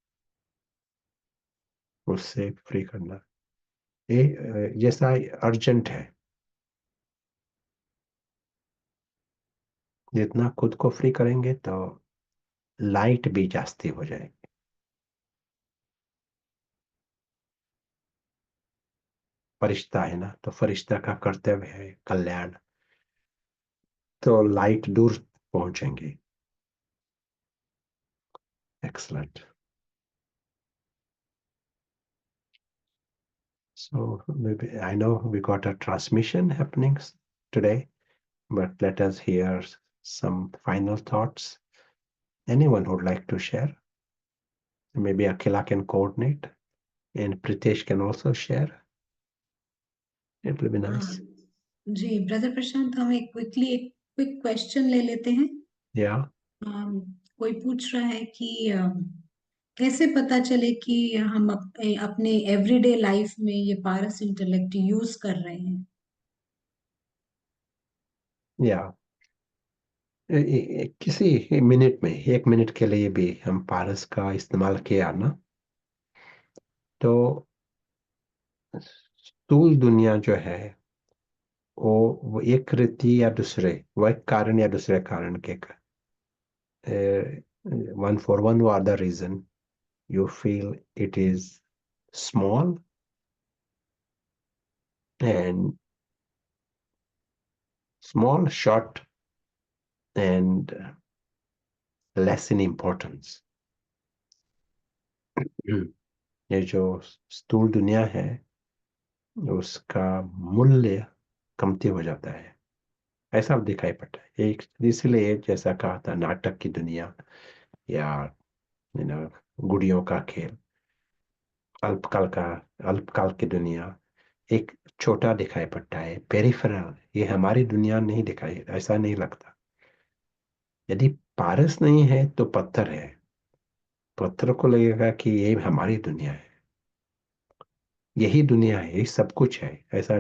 उससे फ्री करना ये जैसा अर्जेंट है। जितना खुद को फ्री करेंगे तो लाइट भी जास्ती हो जाएगी। फरिश्ता है ना, तो फरिश्ता का कर्तव्य है कल्याण, तो लाइट दूर पहुंचेंगे। Excellent. So maybe I know we got a transmission happening today, but let us hear some final thoughts. Anyone who would like to share? Maybe Akila can coordinate and Pritesh can also share. It will be हाँ nice. जी ब्रदर प्रशांत, हम एक क्विक क्वेश्चन ले लेते हैं। Yeah. कोई पूछ रहा है कि कैसे पता चले कि हम अपने एवरीडे लाइफ में ये पारस इंटेलेक्ट यूज कर रहे हैं। Yeah. किसी मिनट में, 1 मिनट के लिए भी हम पारस का इस्तेमाल किया ना, तो स्थूल दुनिया जो है वो एक रीति या दूसरे, वो एक कारण या दूसरे कारण के one for one or other reason you feel it is small and small, short and less in importance. ये जो स्थूल दुनिया है उसका मूल्य कमती हो जाता है, ऐसा दिखाई पड़ता है। एक इसलिए जैसा कहा था, नाटक की दुनिया या गुड़ियों का खेल, अल्पकाल अल्पकाल की दुनिया एक छोटा दिखाई पड़ता है, पेरिफेरल। ये हमारी दुनिया नहीं दिखाई, ऐसा नहीं लगता। यदि पारस नहीं है तो पत्थर है, पत्थर को लगेगा कि ये हमारी दुनिया है, यही दुनिया है, यही सब कुछ है, ऐसा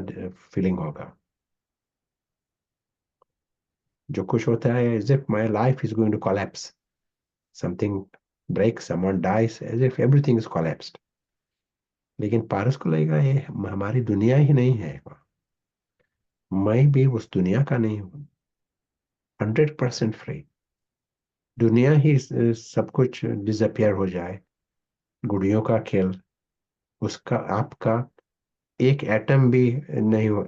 फीलिंग होगा। जो कुछ होता है as if my life is going to collapse, something breaks, someone dies, as if everything is collapsed। लेकिन पारस को लगेगा ये हमारी दुनिया ही नहीं है, मैं भी उस दुनिया का नहीं हूँ। 100% फ्री, दुनिया ही सब कुछ डिसअपियर हो जाए, गुड़ियों का खेल, उसका आपका एक एटम भी नहीं हो,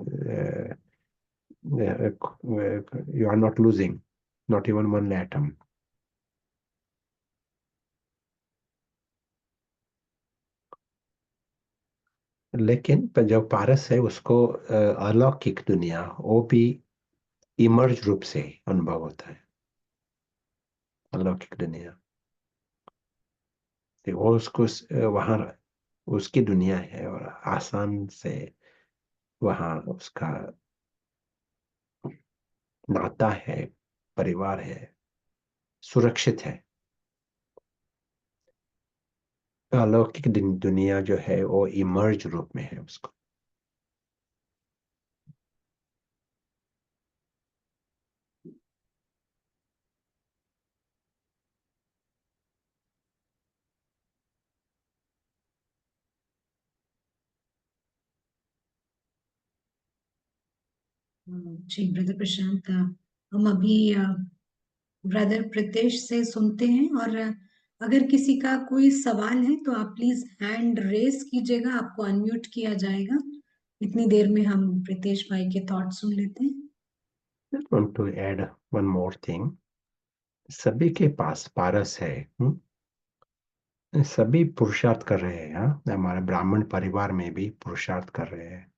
you are not losing, not even one atom. लेकिन जो पारस है उसको अलौकिक दुनिया, वो भी इमर्ज रूप से अनुभव होता है। अलौकिक दुनिया वो उसको वहां उसकी दुनिया है और आसान से वहां उसका नाता है, परिवार है, सुरक्षित है। अलौकिक दुनिया जो है वो इमर्ज रूप में है उसको। जी ब्रदर प्रशांत, हम अभी ब्रदर प्रीतेश से सुनते हैं, और अगर किसी का कोई सवाल है तो आप प्लीज हैंड रेस कीजिएगा, आपको अनम्यूट किया जाएगा। इतनी देर में हम प्रीतेश भाई के थॉट सुन लेते हैं। Just want to add one more thing। सभी के पास पारस है, सभी पुरुषार्थ कर रहे हैं। हाँ, हमारे ब्राह्मण परिवार में भी पुरुषार्थ कर रहे हैं।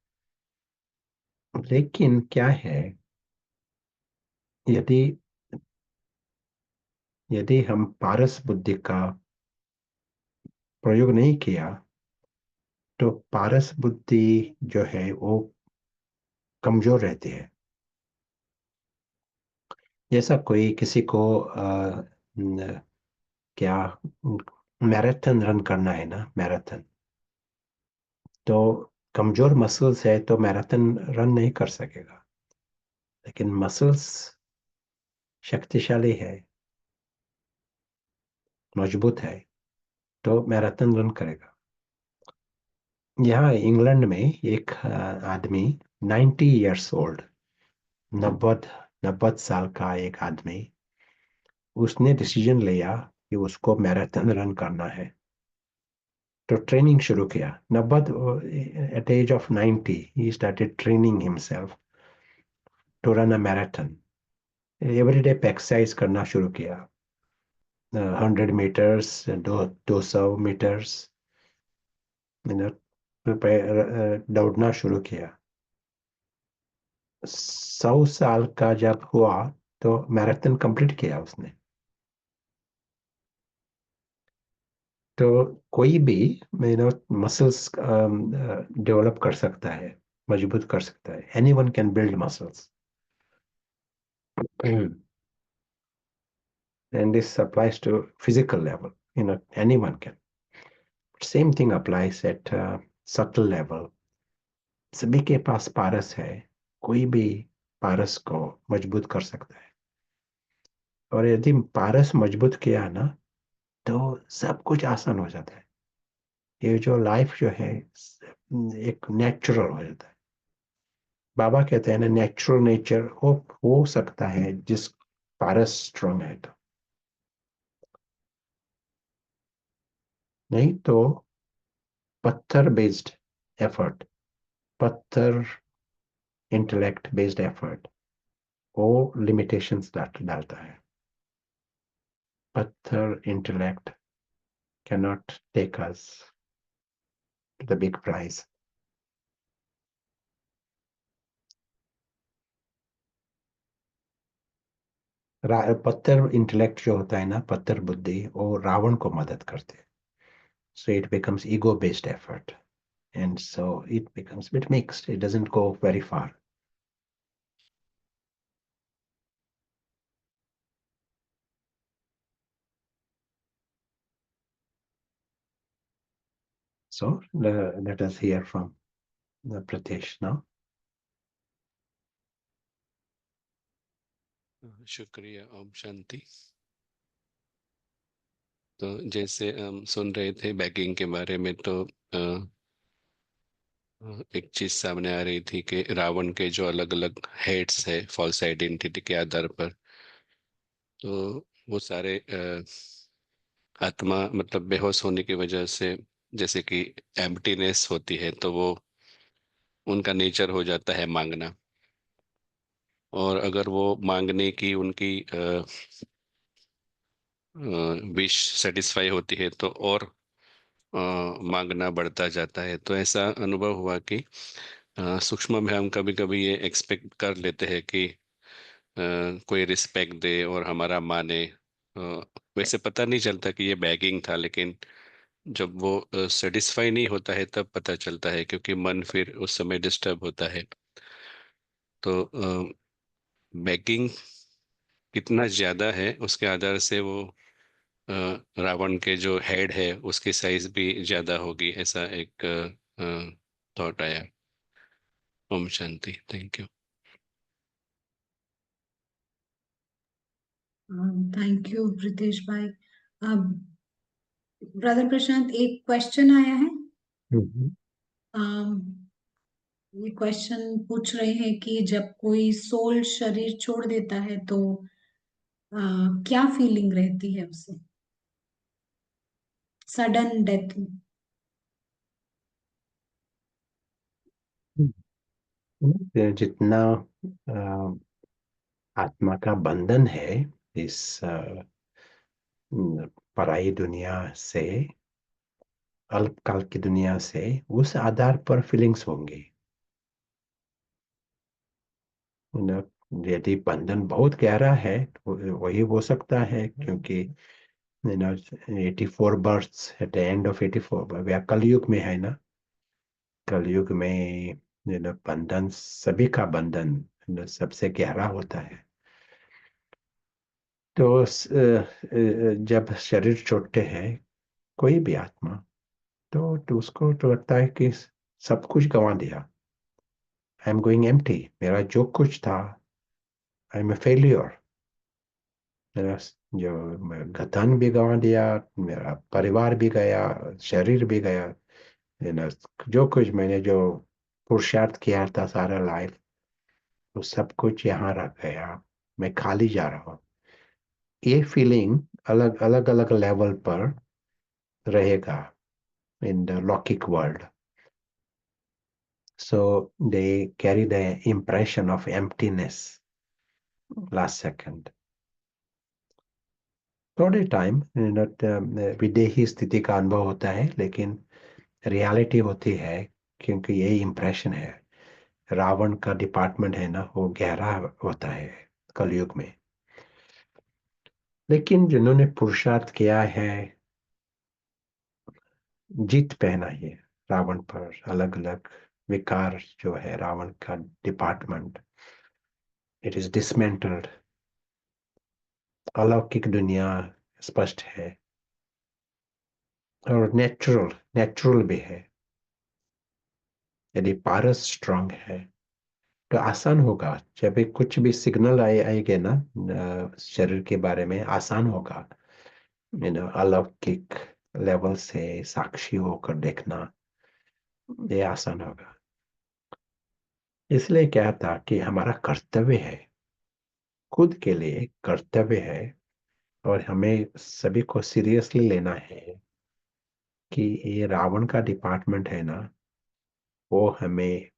लेकिन क्या है, यदि यदि हम पारस बुद्धि का प्रयोग नहीं किया, तो पारस बुद्धि जो है वो कमजोर रहती है। जैसा कोई किसी को क्या मैराथन रन करना है ना, मैराथन, तो कमजोर मसल्स है तो मैराथन रन नहीं कर सकेगा। लेकिन मसल्स शक्तिशाली है, मजबूत है, तो मैराथन रन करेगा। यहाँ इंग्लैंड में एक आदमी, 90 years old, 90 साल का एक आदमी, उसने डिसीजन लिया कि उसको मैराथन रन करना है। तो ट्रेनिंग शुरू किया। 90, एट एज ऑफ 90 ही started training himself to run a marathon. Everyday exercise करना शुरू किया। 100 meters, 200 meters, दौड़ना शुरू किया। 100 साल का जब हुआ तो मैराथन कंप्लीट किया उसने। तो कोई भी मसल्स डेवलप कर सकता है, मजबूत कर सकता है। Anyone can build muscles. And this applies to physical level. Anyone can. Same thing applies at subtle level. सभी के पास पारस है, कोई भी पारस को मजबूत कर सकता है। और यदि पारस मजबूत किया ना, तो सब कुछ आसान हो जाता है। ये जो लाइफ जो है एक नेचुरल हो जाता है। बाबा कहते हैं ना, नेचुरल नेचर हो सकता है जिस पारस स्ट्रांग है तो। नहीं तो पत्थर बेस्ड एफर्ट, पत्थर इंटेलेक्ट बेस्ड एफर्ट, वो लिमिटेशंस डालता है। पत्थर intellect cannot take us to the big prize. पत्थर इंटेलेक्ट जो होता है ना, पत्थर बुद्धि, वो रावण को मदद करते हैं। So it becomes ego based effort, and so it becomes a bit mixed. It doesn't go very far. So let us hear from the Pritesh now. शुक्रिया। ओम शांति। तो जैसे हम सुन रहे थे बैगिंग के बारे में, तो एक चीज सामने आ रही थी कि रावण के जो अलग अलग हेड्स है फॉल्स आइडेंटिटी के आधार पर, तो वो सारे आत्मा मतलब बेहोश होने की वजह से, जैसे कि एम्प्टीनेस होती है, तो वो उनका नेचर हो जाता है मांगना। और अगर वो मांगने की उनकी विश सेटिस्फाई होती है तो और मांगना बढ़ता जाता है। तो ऐसा अनुभव हुआ कि सूक्ष्म में हम कभी कभी ये एक्सपेक्ट कर लेते हैं कि कोई रिस्पेक्ट दे और हमारा माने। वैसे पता नहीं चलता कि ये बैगिंग था, लेकिन जब वो सेटिस्फाई नहीं होता है तब पता चलता है, क्योंकि मन फिर उस समय डिस्टर्ब होता है। तो बैगिंग कितना ज्यादा है उसके आधार से वो रावण के जो हेड है उसकी साइज भी ज्यादा होगी, ऐसा एक थॉट आया। ओम शांति। Thank you. Thank you Pritesh भाई। अब ब्रदर प्रशांत, एक क्वेश्चन आया है। अम, ये क्वेश्चन पूछ रहे हैं कि जब कोई सोल शरीर छोड़ देता है तो क्या फीलिंग रहती है उसे, सडन डेथ। जितना आत्मा का बंधन है इस पराई दुनिया से, अल्पकाल की दुनिया से उस आधार पर फीलिंग्स होंगी। यदि बंधन बहुत गहरा है तो वही हो सकता है, क्योंकि 84 births at the end of 84 Kalyug में है ना। कलयुग में बंधन, सभी का बंधन सबसे गहरा होता है। तो जब शरीर छोड़ते हैं कोई भी आत्मा, तो उसको तो लगता है कि सब कुछ गंवा दिया। आई एम गोइंग एम्प्टी, मेरा जो कुछ था, आई एम ए फेल्योर। मेरा जो धन भी गंवा दिया, मेरा परिवार भी गया, शरीर भी गया। जो कुछ मैंने जो पुरुषार्थ किया था सारा लाइफ, वो सब कुछ यहाँ रह गया। मैं खाली जा रहा हूँ। ये फीलिंग अलग अलग अलग लेवल पर रहेगा इन द लौकिक world. So they carry the impression of emptiness last second. थोड़े टाइम विदेही स्थिति का अनुभव होता है, लेकिन रियलिटी होती है, क्योंकि यही इम्प्रेशन है। रावण का डिपार्टमेंट है ना, वो गहरा होता है कलयुग में। लेकिन जिन्होंने पुरुषार्थ किया है, जीत पहना है रावण पर, अलग अलग विकार जो है रावण का डिपार्टमेंट, इट इज डिसमेंटल्ड। अलौकिक दुनिया स्पष्ट है, और नेचुरल नेचुरल भी है। यदि पारस स्ट्रांग है तो आसान होगा। जब भी कुछ भी सिग्नल आएगा ना शरीर के बारे में, आसान होगा अलौकिक लेवल से साक्षी होकर देखना, ये आसान होगा। इसलिए क्या था कि हमारा कर्तव्य है, खुद के लिए कर्तव्य है, और हमें सभी को सीरियसली लेना है कि ये रावण का डिपार्टमेंट है ना, वो हमें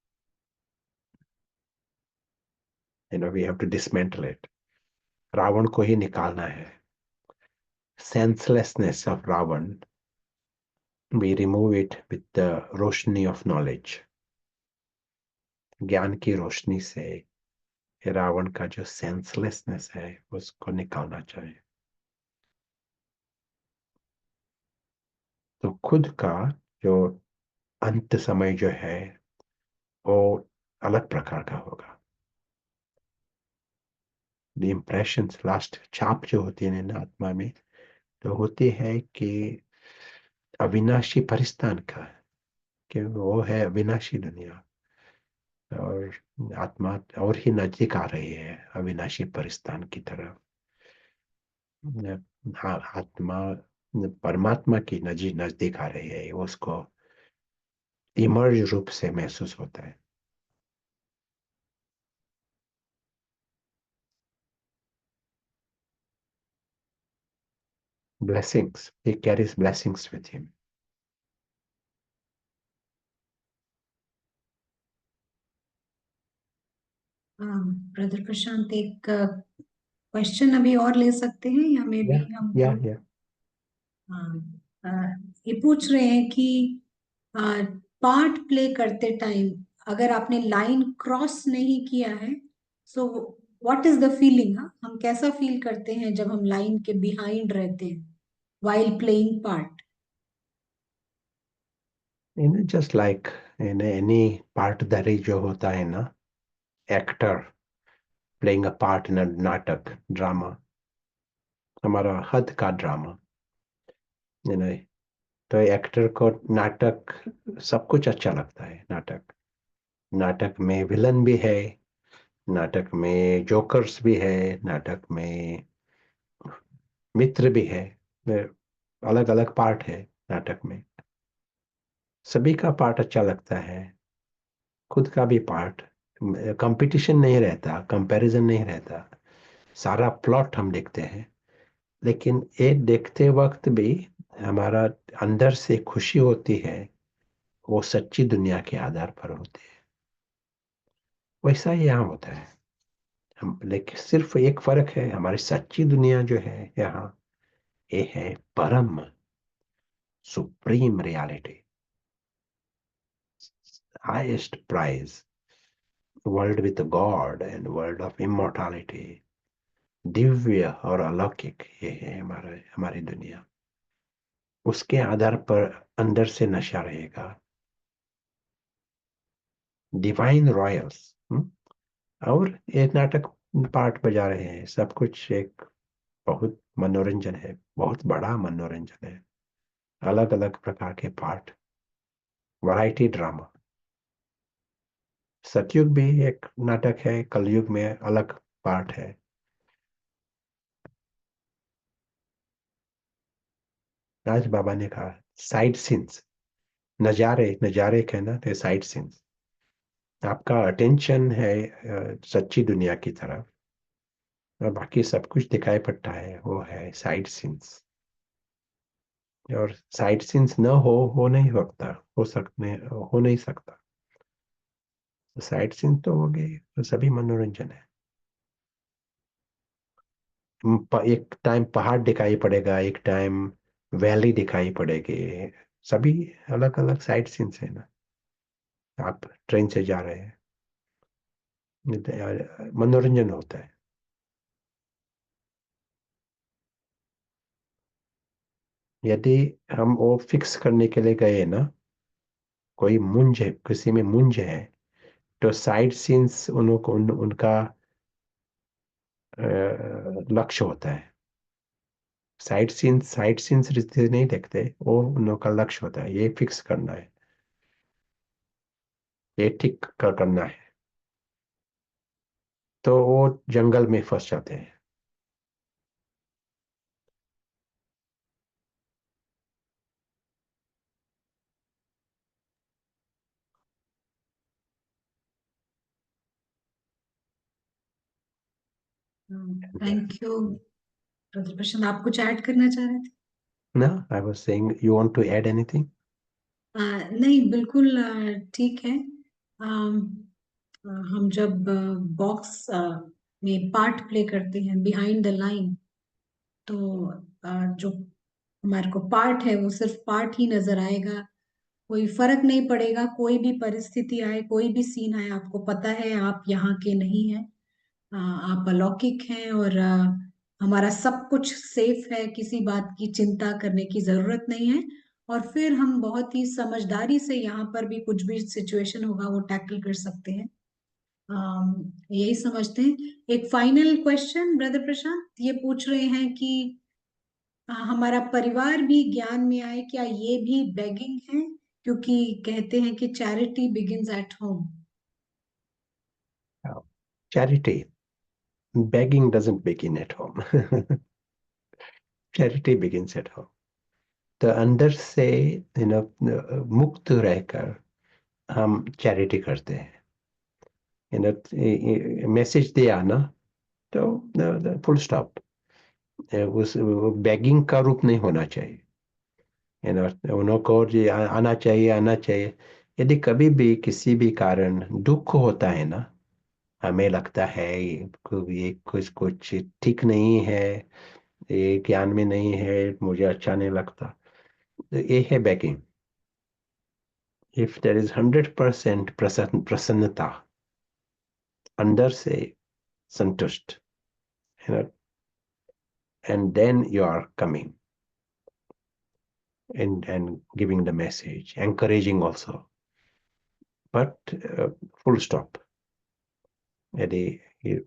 we have to dismantle it. Ravan को ही निकालना है। Senselessness of Ravan, we remove it with the roshni of knowledge. ज्ञान की रोशनी से रावण का जो सेंसलेसनेस है उसको निकालना चाहिए। तो खुद का जो अंत समय जो है वो अलग प्रकार का होगा। द इम्प्रेशन, लास्ट छाप जो होती है ना आत्मा में, तो होती है कि अविनाशी परिस्थान का, कि वो है अविनाशी दुनिया, और आत्मा और ही नजदीक आ रही है अविनाशी परिस्थान की तरफ। हाँ, आत्मा परमात्मा की नजदीक आ रही है, उसको इमर्ज रूप से महसूस होता है। Blessings, he carries blessings with him. Brother Prashant, एक क्वेश्चन अभी और ले सकते हैं, या मे बी हम Yeah. हाँ, ये पूछ रहे हैं कि पार्ट प्ले करते टाइम अगर आपने लाइन क्रॉस नहीं किया है, so what is the feeling. हम कैसा फील करते हैं जब हम लाइन के बिहाइंड रहते हैं while playing part. Just like in any partधारी जो होता है ना, actor playing a part in a natak, drama, हमारा हद का ड्रामा, तो एक्टर को नाटक सब कुछ अच्छा लगता है। नाटक नाटक में विलन भी है, नाटक में जोकर्स भी है, नाटक में मित्र भी है, अलग अलग पार्ट है नाटक में। सभी का पार्ट अच्छा लगता है, खुद का भी पार्ट। कंपटीशन नहीं रहता, कंपैरिजन नहीं रहता, सारा प्लॉट हम देखते हैं। लेकिन ये देखते वक्त भी हमारा अंदर से खुशी होती है, वो सच्ची दुनिया के आधार पर होती है। वैसा ही यहाँ होता है। हम लेकिन सिर्फ एक फर्क है, हमारी सच्ची दुनिया जो है यहाँ, ये है परम supreme reality, highest prize, world with God and world of immortality, Divya और अलौकिक, ये है हमारी दुनिया। उसके आधार पर अंदर से नशा रहेगा। डिवाइन रॉयल्स, और एक नाटक पार्ट बजा रहे हैं, सब कुछ एक बहुत मनोरंजन है, बहुत बड़ा मनोरंजन है, अलग अलग प्रकार के पार्ट, वैरायटी ड्रामा। सतयुग भी एक नाटक है, कलयुग में अलग पार्ट है। राज बाबा ने कहा साइड सीन्स, नजारे नजारे कहना थे साइड सीन्स। आपका अटेंशन है सच्ची दुनिया की तरफ, और बाकी सब कुछ दिखाई पड़ता है, वो है साइड सीन्स। और साइड सीन्स न हो नहीं सकता, हो नहीं सकता। साइड सीन्स तो हो गए, तो सभी मनोरंजन है। एक टाइम पहाड़ दिखाई पड़ेगा, एक टाइम वैली दिखाई पड़ेगी, सभी अलग अलग साइड सीन्स है ना। आप ट्रेन से जा रहे हैं, मनोरंजन होता है। यदि हम वो फिक्स करने के लिए गए ना, कोई मुंज है, किसी में मुंज है, तो साइड सीन्स उनका लक्ष्य होता है। साइड सीन्स रिश्ते नहीं देखते, वो उनका लक्ष्य होता है, ये फिक्स करना है, ये ठीक करना है। तो वो जंगल में फंस जाते हैं। Thank you brother Prashant. आप कुछ ऐड करना चाह रहे थे? ना, I was saying, you want to add anything? नहीं, बिल्कुल ठीक है। अम, हम जब बॉक्स में पार्ट प्ले करते हैं बिहाइंड द लाइन, तो जो हमारे को पार्ट है वो सिर्फ पार्ट ही नजर आएगा। कोई फर्क नहीं पड़ेगा, कोई भी परिस्थिति आए, कोई भी सीन आए, आपको पता है आप यहाँ के नहीं हैं। आप अलौकिक हैं, और हमारा सब कुछ सेफ है, किसी बात की चिंता करने की जरूरत नहीं है। और फिर हम बहुत ही समझदारी से यहाँ पर भी कुछ भी सिचुएशन होगा वो टैकल कर सकते हैं। यही समझते हैं। एक फाइनल क्वेश्चन ब्रदर प्रशांत ये पूछ रहे हैं कि हमारा परिवार भी ज्ञान में आए, क्या ये भी बेगिंग है? क्योंकि कहते हैं कि charity begins at home. Charity, begging doesn't begin at home. Charity begins at home. तो अंदर से मुक्त रहकर हम चैरिटी करते हैं। मैसेज दिया ना, तो फुल स्टॉप। उस बेगिंग का रूप नहीं होना चाहिए। उनको आना चाहिए, आना चाहिए। यदि कभी भी किसी भी कारण दुख होता है ना, हमें लगता है ये कुछ कुछ ठीक नहीं है, ये ज्ञान में नहीं है, मुझे अच्छा नहीं लगता, तो ये है बेगिंग। इफ देर इज 100% प्रसन्नता, अंदर से संतुष्ट, and then you are coming and giving the message, encouraging also, but full stop। यदि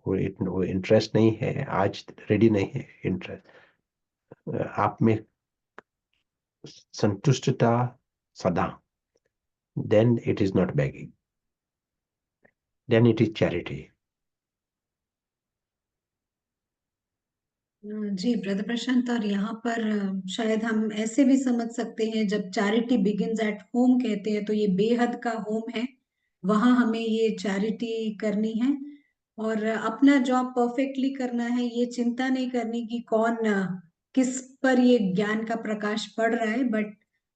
वो इंटरेस्ट नहीं है, आज रेडी नहीं है, इंटरेस्ट आप में संतुष्टता सदा, then it is not begging, then it is charity। जी ब्रदर प्रशांत, और यहाँ पर शायद हम ऐसे भी समझ सकते हैं, जब चैरिटी बिगिंस एट होम कहते हैं तो ये बेहद का होम है, वहां हमें ये चैरिटी करनी है। और अपना जॉब परफेक्टली करना है, ये चिंता नहीं करनी कि कौन किस पर ये ज्ञान का प्रकाश पड़ रहा है, बट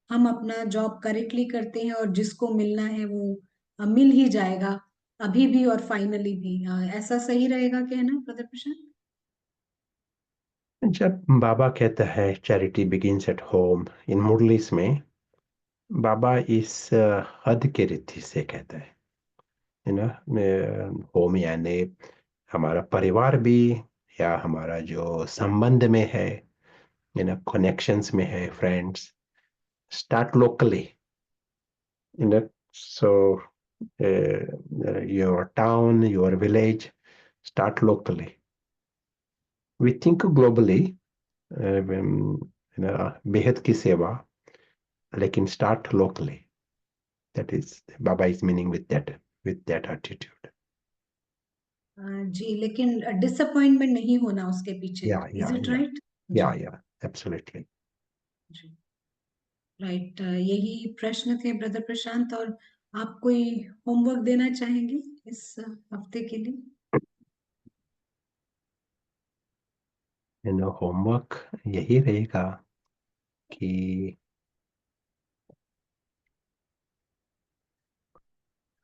हम अपना जॉब करेक्टली करते हैं, और जिसको मिलना है वो मिल ही जाएगा, अभी भी और फाइनली भी। ऐसा सही रहेगा कहना ब्रदर प्रशांत? जब बाबा कहता है चैरिटी बिगिंस एट होम, इन मुरलीस में बाबा इस हद के रीति से कहता है ना, होम यानी हमारा परिवार भी, या हमारा जो संबंध में है, कनेक्शंस में है, friends, start locally, so your town, your village, start locally. We think globally, बेहद की सेवा, लेकिन start locally. That is Baba is meaning with that attitude. जी, लेकिन डिसअपॉइंटमेंट नहीं होना उसके पीछे, is it right? Yeah, absolutely. जी, राइट। यही प्रश्न थे ब्रदर प्रशांत, और आप कोई होमवर्क देना चाहेंगे इस हफ्ते के लिए? होमवर्क यही रहेगा कि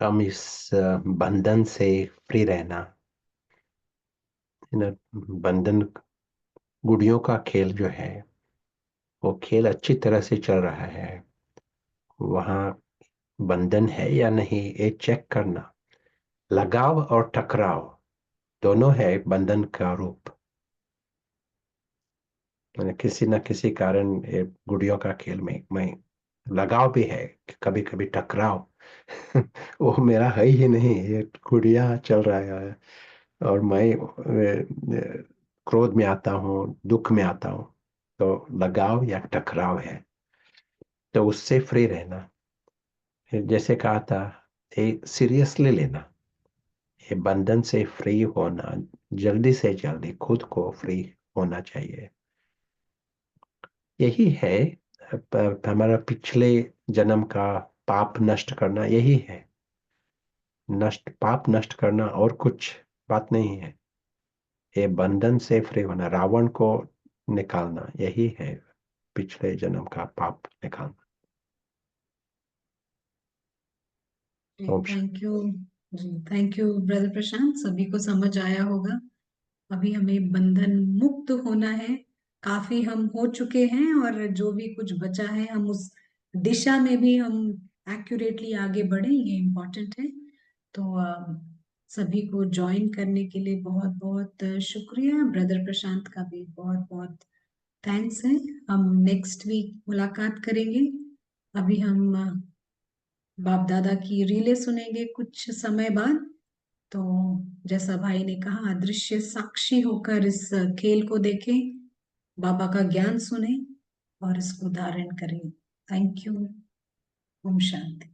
हम इस बंधन से फ्री रहना, बंधन, गुड़ियों का खेल जो है वो खेल अच्छी तरह से चल रहा है, वहाँ बंधन है या नहीं ये चेक करना। लगाव और टकराव दोनों है बंधन का रूप, किसी न किसी कारण ये गुड़ियों का खेल में लगाव भी है, कभी कभी टकराव वो मेरा है ही नहीं, ये गुड़िया चल रहा है और मैं क्रोध में आता हूँ, दुख में आता हूँ, तो लगाव या टकराव है, तो उससे फ्री रहना। फिर जैसे कहा था, ये सीरियसली लेना, ये बंधन से फ्री होना, जल्दी से जल्दी खुद को फ्री होना चाहिए। यही है हमारा पिछले जन्म का पाप नष्ट करना, यही है पाप नष्ट करना, और कुछ बात नहीं है। ये बंधन से फ्री होना, रावण को निकालना, यही है पिछले जन्म का पाप निकालना। थैंक यू जी, थैंक यू ब्रदर प्रशांत। सभी को समझ आया होगा, अभी हमें बंधन मुक्त होना है। काफी हम हो चुके हैं, और जो भी कुछ बचा है हम उस दिशा में भी हम एक्यूरेटली आगे बढ़े, ये इम्पोर्टेंट है। तो सभी को ज्वाइन करने के लिए बहुत बहुत शुक्रिया। ब्रदर प्रशांत का भी बहुत बहुत थैंक्स है। हम नेक्स्ट वीक मुलाकात करेंगे। अभी हम बाप दादा की रीले सुनेंगे कुछ समय बाद। तो जैसा भाई ने कहा, अदृश्य साक्षी होकर इस खेल को देखें, बाबा का ज्ञान सुने और इसको धारण करें। Thank you. ओम शांति।